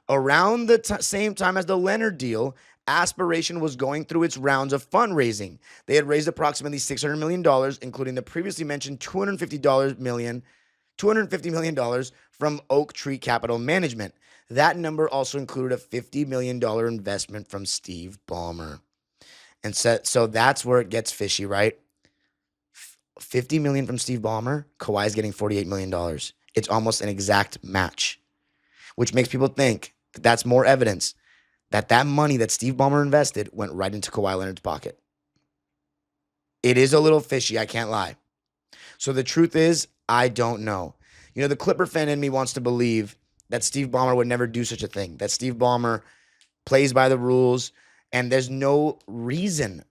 Around the same time as the Leonard deal, Aspiration was going through its rounds of fundraising. They had raised approximately $600 million, including the previously mentioned $250 million from Oak Tree Capital Management. That number also included a $50 million investment from Steve Ballmer. And so that's where it gets fishy, right? $50 million from Steve Ballmer, Kawhi's getting $48 million. It's almost an exact match, which makes people think that that's more evidence that money that Steve Ballmer invested went right into Kawhi Leonard's pocket. It is a little fishy, I can't lie. So the truth is, I don't know. You know, the Clipper fan in me wants to believe that Steve Ballmer would never do such a thing, that Steve Ballmer plays by the rules, and there's no reason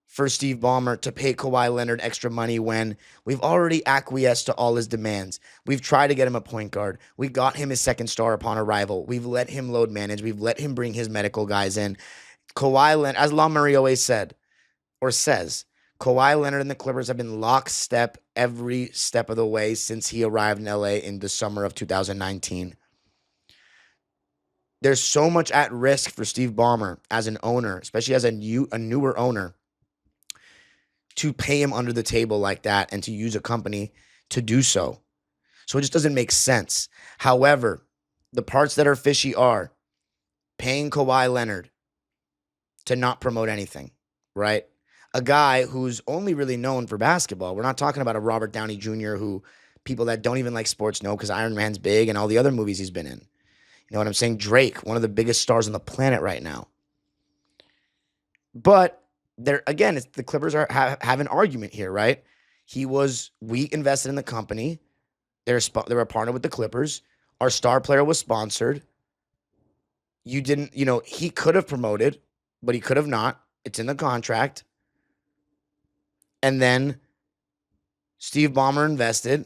for Steve Ballmer to pay Kawhi Leonard extra money when we've already acquiesced to all his demands. We've tried to get him a point guard. We got him his second star upon arrival. We've let him load manage. We've let him bring his medical guys in. Kawhi Leonard, as Lon Murray always said, or says, Kawhi Leonard and the Clippers have been lockstep every step of the way since he arrived in LA in the summer of 2019. There's so much at risk for Steve Ballmer as an owner, especially as a newer owner, to pay him under the table like that and to use a company to do so. So it just doesn't make sense. However, the parts that are fishy are paying Kawhi Leonard to not promote anything, right? A guy who's only really known for basketball. We're not talking about a Robert Downey Jr. who people that don't even like sports know because Iron Man's big and all the other movies he's been in. You know what I'm saying? Drake, one of the biggest stars on the planet right now. But there again, the Clippers have an argument here, right? We invested in the company. They were a partner with the Clippers. Our star player was sponsored. He could have promoted, but he could have not. It's in the contract. And then Steve Ballmer invested.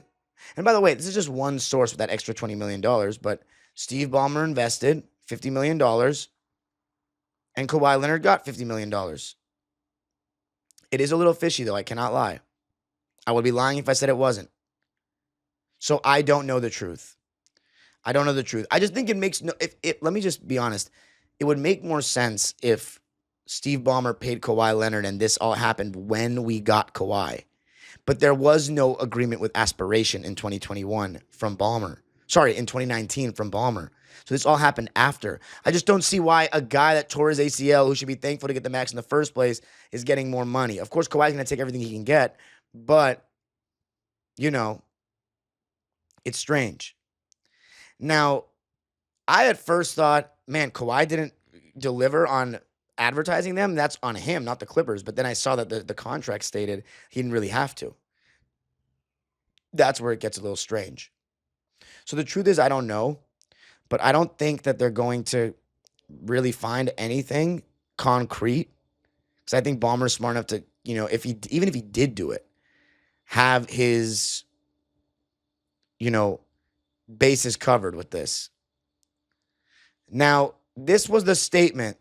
And by the way, this is just one source with that extra $20 million, but Steve Ballmer invested $50 million and Kawhi Leonard got $50 million. It is a little fishy, though. I cannot lie. I would be lying if I said it wasn't. So I don't know the truth. I don't know the truth. I just think it makes let me just be honest. It would make more sense if Steve Ballmer paid Kawhi Leonard and this all happened when we got Kawhi. But there was no agreement with Aspiration in 2021 from Ballmer. Sorry, in 2019 from Ballmer. So this all happened after. I just don't see why a guy that tore his ACL, who should be thankful to get the max in the first place, is getting more money. Of course, Kawhi's going to take everything he can get, but, it's strange. Now, I at first thought, man, Kawhi didn't deliver on advertising them. That's on him, not the Clippers. But then I saw that the contract stated he didn't really have to. That's where it gets a little strange. So the truth is, I don't know. But I don't think that they're going to really find anything concrete. Because I think Ballmer's smart enough to, even if he did do it, have his, bases covered with this. Now, this was the statement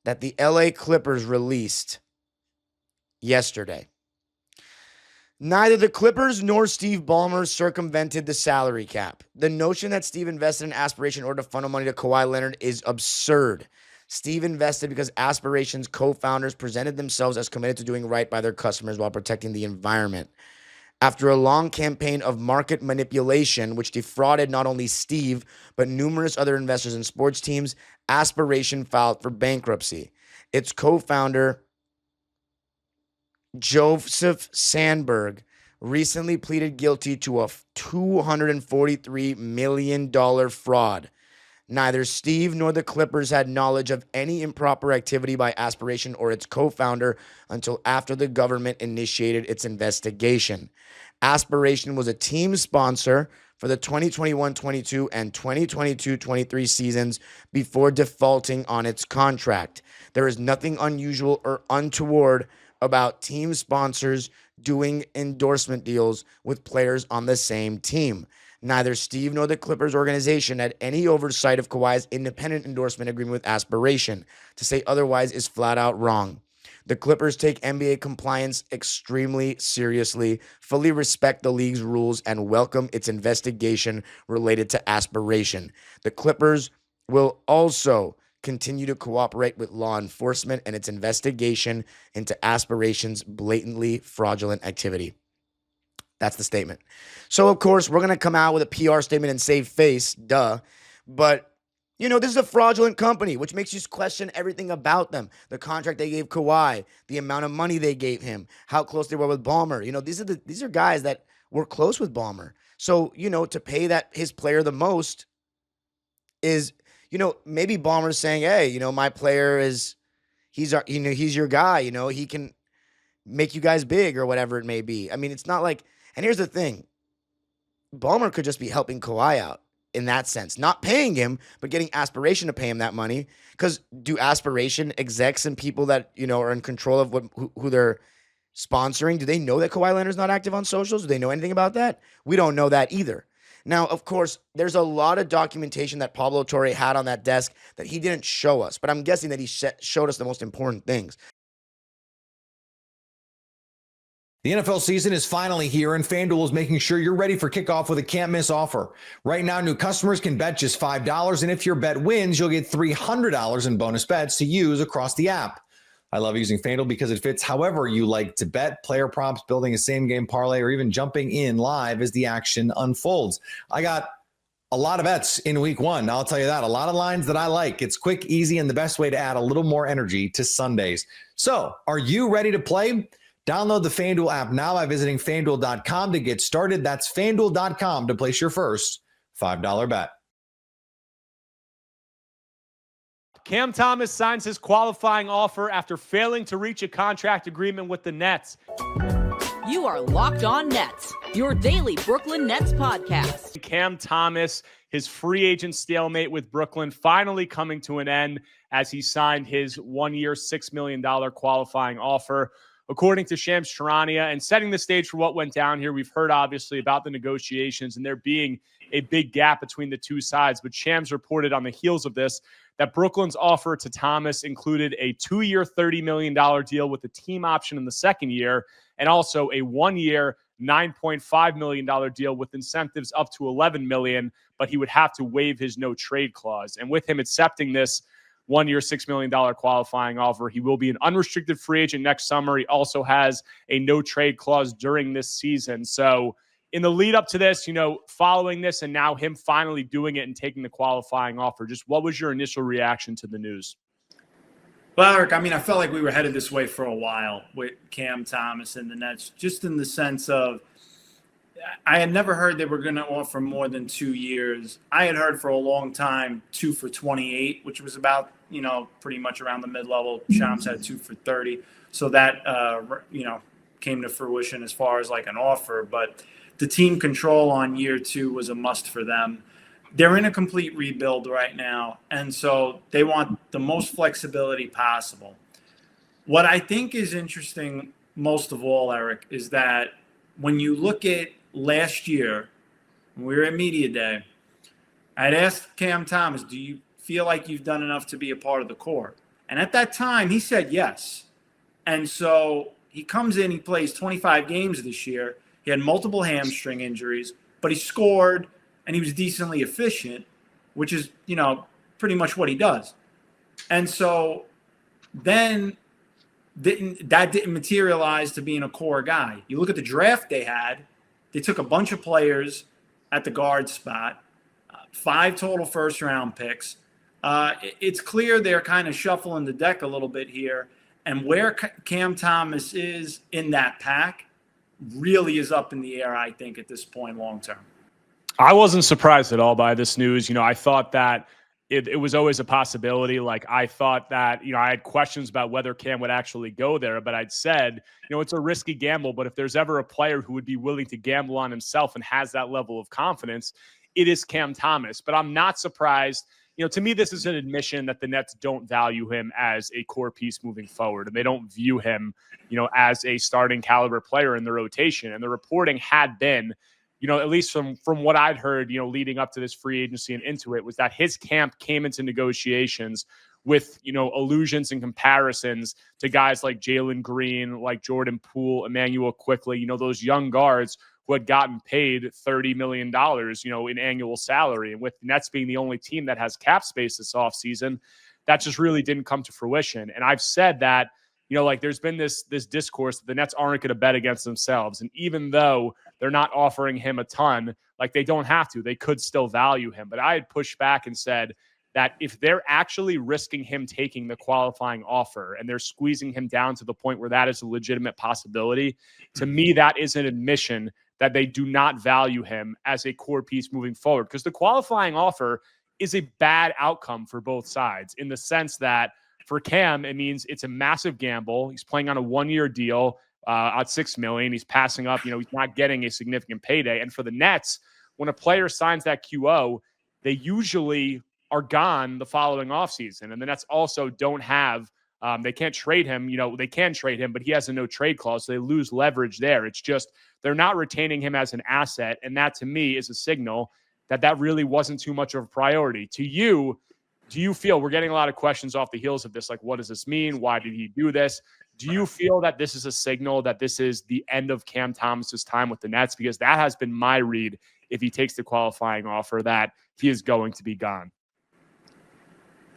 that the LA Clippers released yesterday. Neither the Clippers nor Steve Ballmer circumvented the salary cap. The notion that Steve invested in Aspiration in order to funnel money to Kawhi Leonard is absurd. Steve invested because Aspiration's co-founders presented themselves as committed to doing right by their customers while protecting the environment. After a long campaign of market manipulation, which defrauded not only Steve, but numerous other investors in sports teams, Aspiration filed for bankruptcy. Its co-founder, Joseph Sandberg, recently pleaded guilty to a $243 million fraud. Neither Steve nor the Clippers had knowledge of any improper activity by Aspiration or its co-founder until after the government initiated its investigation. Aspiration was a team sponsor for the 2021-22 and 2022-23 seasons before defaulting on its contract. There is nothing unusual or untoward about team sponsors doing endorsement deals with players on the same team. Neither Steve nor the Clippers organization had any oversight of Kawhi's independent endorsement agreement with Aspiration. To say otherwise is flat out wrong. The Clippers take NBA compliance extremely seriously, fully respect the league's rules, and welcome its investigation related to Aspiration. The Clippers will also continue to cooperate with law enforcement and its investigation into Aspiration's blatantly fraudulent activity. That's the statement. So, of course, we're going to come out with a PR statement and save face, duh. But, you know, this is a fraudulent company, which makes you question everything about them. The contract they gave Kawhi, the amount of money they gave him, how close they were with Ballmer. You know, these are guys that were close with Ballmer. So, you know, to pay that his player the most is, you know, maybe Ballmer's saying, hey, you know, my player he's your guy, you know, he can make you guys big or whatever it may be. I mean, it's not like, and here's the thing, Ballmer could just be helping Kawhi out in that sense, not paying him, but getting Aspiration to pay him that money. Because do Aspiration execs and people that, you know, are in control of who they're sponsoring, do they know that Kawhi Leonard's not active on socials? Do they know anything about that? We don't know that either. Now, of course, there's a lot of documentation that Pablo Torre had on that desk that he didn't show us, but I'm guessing that he showed us the most important things.
The NFL season is finally here, and FanDuel is making sure you're ready for kickoff with a can't-miss offer. Right now, new customers can bet just $5, and if your bet wins, you'll get $300 in bonus bets to use across the app. I love using FanDuel because it fits however you like to bet, player props, building a same-game parlay, or even jumping in live as the action unfolds. I got a lot of bets in week one. I'll tell you that. A lot of lines that I like. It's quick, easy, and the best way to add a little more energy to Sundays. So, are you ready to play? Download the FanDuel app now by visiting FanDuel.com to get started. That's FanDuel.com to place your first $5 bet.
Cam Thomas signs his qualifying offer after failing to reach a contract agreement with the Nets.
You are Locked On Nets, your daily Brooklyn Nets podcast.
Cam Thomas, his free agent stalemate with Brooklyn finally coming to an end as he signed his 1-year, $6 million qualifying offer. According to Shams Charania, and setting the stage for what went down here, we've heard obviously about the negotiations and there being a big gap between the two sides. But Shams reported on the heels of this that Brooklyn's offer to Thomas included a 2-year, $30 million deal with a team option in the second year, and also a 1-year, $9.5 million deal with incentives up to $11 million, but he would have to waive his no trade clause. And with him accepting this 1-year, $6 million qualifying offer, he will be an unrestricted free agent next summer. He also has a no trade clause during this season. So in the lead up to this, you know, following this and now him finally doing it and taking the qualifying offer, just what was your initial reaction to the news?
Well, Eric, I mean, I felt like we were headed this way for a while with Cam Thomas and the Nets, just in the sense of I had never heard they were going to offer more than 2 years. I had heard for a long time 2 for 28, which was about, you know, pretty much around the mid-level. Shams had 2 for 30. So that, you know, came to fruition as far as like an offer. But the team control on year 2 was a must for them. They're in a complete rebuild right now. And so they want the most flexibility possible. What I think is interesting most of all, Eric, is that when you look at last year, when we were at Media Day, I'd asked Cam Thomas, do you feel like you've done enough to be a part of the core? And at that time, he said yes. And so he comes in, he plays 25 games this year. He had multiple hamstring injuries, but he scored and he was decently efficient, which is, you know, pretty much what he does. And so then that didn't materialize to being a core guy. You look at the draft they had, they took a bunch of players at the guard spot, 5 total first-round picks. It's clear they're kind of shuffling the deck a little bit here, and where Cam Thomas is in that pack really is up in the air, I think, at this point long-term.
I wasn't surprised at all by this news. You know, I thought that it was always a possibility. Like, I thought that, I had questions about whether Cam would actually go there, but I'd said, it's a risky gamble, but if there's ever a player who would be willing to gamble on himself and has that level of confidence, it is Cam Thomas. But I'm not surprised. To me, this is an admission that the Nets don't value him as a core piece moving forward, and they don't view him, as a starting caliber player in the rotation. And the reporting had been, at least from what I'd heard, leading up to this free agency and into it, was that his camp came into negotiations with, allusions and comparisons to guys like Jalen Green, like Jordan Poole, Emmanuel Quickly, those young guards who had gotten paid $30 million, in annual salary. And with the Nets being the only team that has cap space this offseason, that just really didn't come to fruition. And I've said that, there's been this discourse that the Nets aren't going to bet against themselves. And even though they're not offering him a ton, they don't have to, they could still value him. But I had pushed back and said that if they're actually risking him taking the qualifying offer and they're squeezing him down to the point where that is a legitimate possibility, to me, that is an admission that they do not value him as a core piece moving forward. Because the qualifying offer is a bad outcome for both sides, in the sense that for Cam, it means it's a massive gamble. He's playing on a 1-year deal at $6 million. He's passing up, he's not getting a significant payday. And for the Nets, when a player signs that QO, they usually are gone the following offseason. And the Nets also don't have, they can't trade him. They can trade him, but he has a no trade clause. So they lose leverage there. It's just, they're not retaining him as an asset. And that, to me, is a signal that really wasn't too much of a priority. To you, do you feel, we're getting a lot of questions off the heels of this, like, what does this mean? Why did he do this? Do you feel that this is a signal that this is the end of Cam Thomas's time with the Nets? Because that has been my read, if he takes the qualifying offer, that he is going to be gone.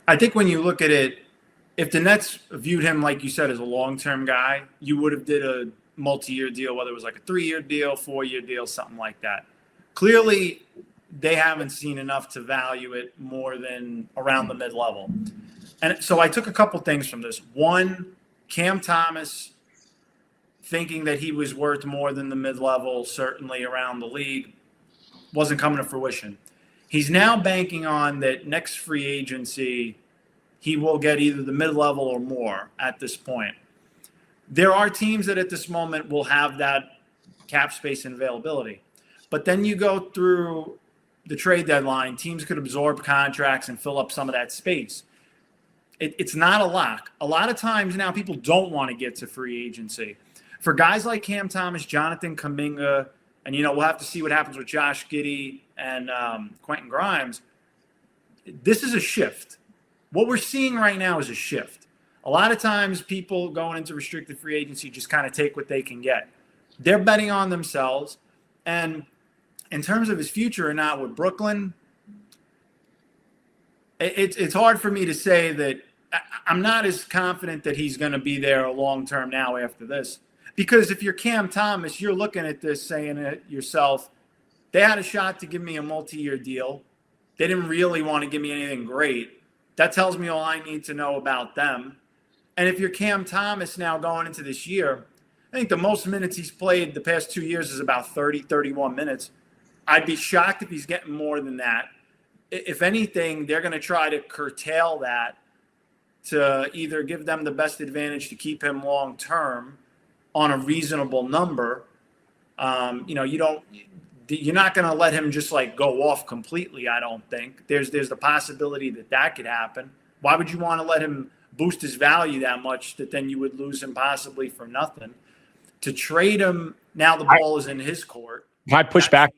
I think when you look at it, if the Nets viewed him, like you said, as a long-term guy, you would have did a multi-year deal, whether it was like a 3-year deal, 4-year deal, something like that. Clearly, they haven't seen enough to value it more than around the mid-level. And so I took a couple things from this. One, Cam Thomas thinking that he was worth more than the mid-level, certainly around the league, wasn't coming to fruition. He's now banking on that next free agency, he will get either the mid-level or more at this point. There are teams that at this moment will have that cap space and availability. But then you go through the trade deadline, teams could absorb contracts and fill up some of that space. It's not a lock. A lot of times now people don't want to get to free agency. For guys like Cam Thomas, Jonathan Kuminga, and, we'll have to see what happens with Josh Giddey and Quentin Grimes, this is a shift. What we're seeing right now is a shift. A lot of times people going into restricted free agency just kind of take what they can get. They're betting on themselves. And in terms of his future or not with Brooklyn, it's hard for me to say that. I'm not as confident that he's going to be there long-term now after this. Because if you're Cam Thomas, you're looking at this saying to yourself, they had a shot to give me a multi-year deal. They didn't really want to give me anything great. That tells me all I need to know about them. And if you're Cam Thomas now going into this year, I think the most minutes he's played the past 2 years is about 30, 31 minutes. I'd be shocked if he's getting more than that. If anything, they're going to try to curtail that to either give them the best advantage to keep him long term on a reasonable number. You're not going to let him just go off completely. I don't think there's the possibility that could happen. Why would you want to let him boost his value that much that then you would lose him possibly for nothing? To trade him now, the ball is in his court.
Can I push back?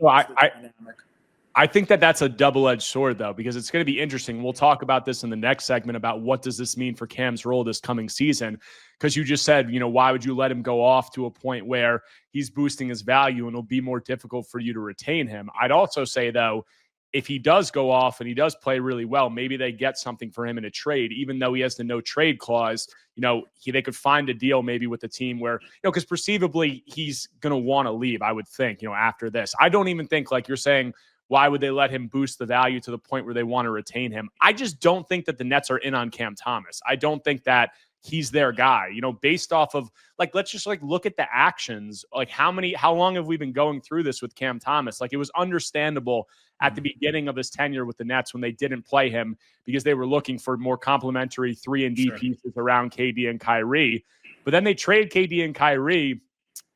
I think that's a double-edged sword, though, because it's going to be interesting. We'll talk about this in the next segment about what does this mean for Cam's role this coming season, because you just said, why would you let him go off to a point where he's boosting his value and it'll be more difficult for you to retain him. I'd also say, though, if he does go off and he does play really well, maybe they get something for him in a trade, even though he has the no trade clause. They could find a deal maybe with the team where, because perceivably he's going to want to leave, I would think, after this. I don't even think, like you're saying, why would they let him boost the value to the point where they want to retain him? I just don't think that the Nets are in on Cam Thomas. I don't think that he's their guy, based off of let's just look at the actions. How long have we been going through this with Cam Thomas? It was understandable at the beginning of his tenure with the Nets when they didn't play him because they were looking for more complementary 3-and-D pieces around KD and Kyrie. But then they trade KD and Kyrie.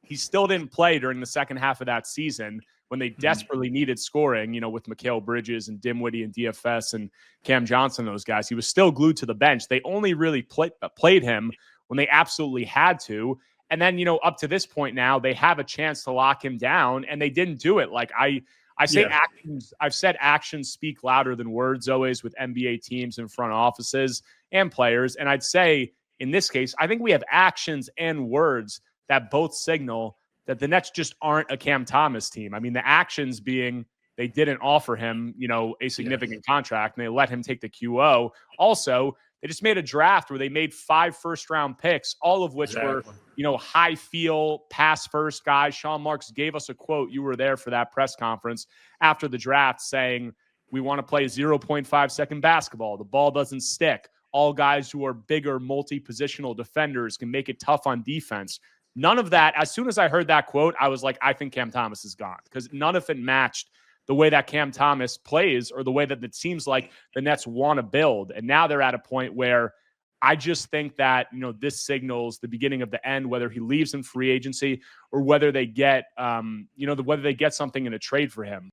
He still didn't play during the second half of that season when they desperately needed scoring, with Mikal Bridges and Dinwiddie and DFS and Cam Johnson, those guys. He was still glued to the bench. They only really played him when they absolutely had to. And then, up to this point now, they have a chance to lock him down, and they didn't do it. I say actions. I've said actions speak louder than words always with NBA teams and front offices and players. And I'd say in this case, I think we have actions and words that both signal that the Nets just aren't a Cam Thomas team. I mean, the actions being they didn't offer him, a significant contract, and they let him take the QO. Also, they just made a draft where they made 5 first-round picks, all of which were, high feel, pass first guys. Sean Marks gave us a quote. You were there for that press conference after the draft saying, we want to play 0.5-second basketball. The ball doesn't stick. All guys who are bigger, multi-positional defenders can make it tough on defense. None of that. As soon as I heard that quote, I was like, I think Cam Thomas is gone because none of it matched the way that Cam Thomas plays or the way that it seems like the Nets want to build. And now they're at a point where I just think that, this signals the beginning of the end, whether he leaves in free agency or whether they get, whether they get something in a trade for him.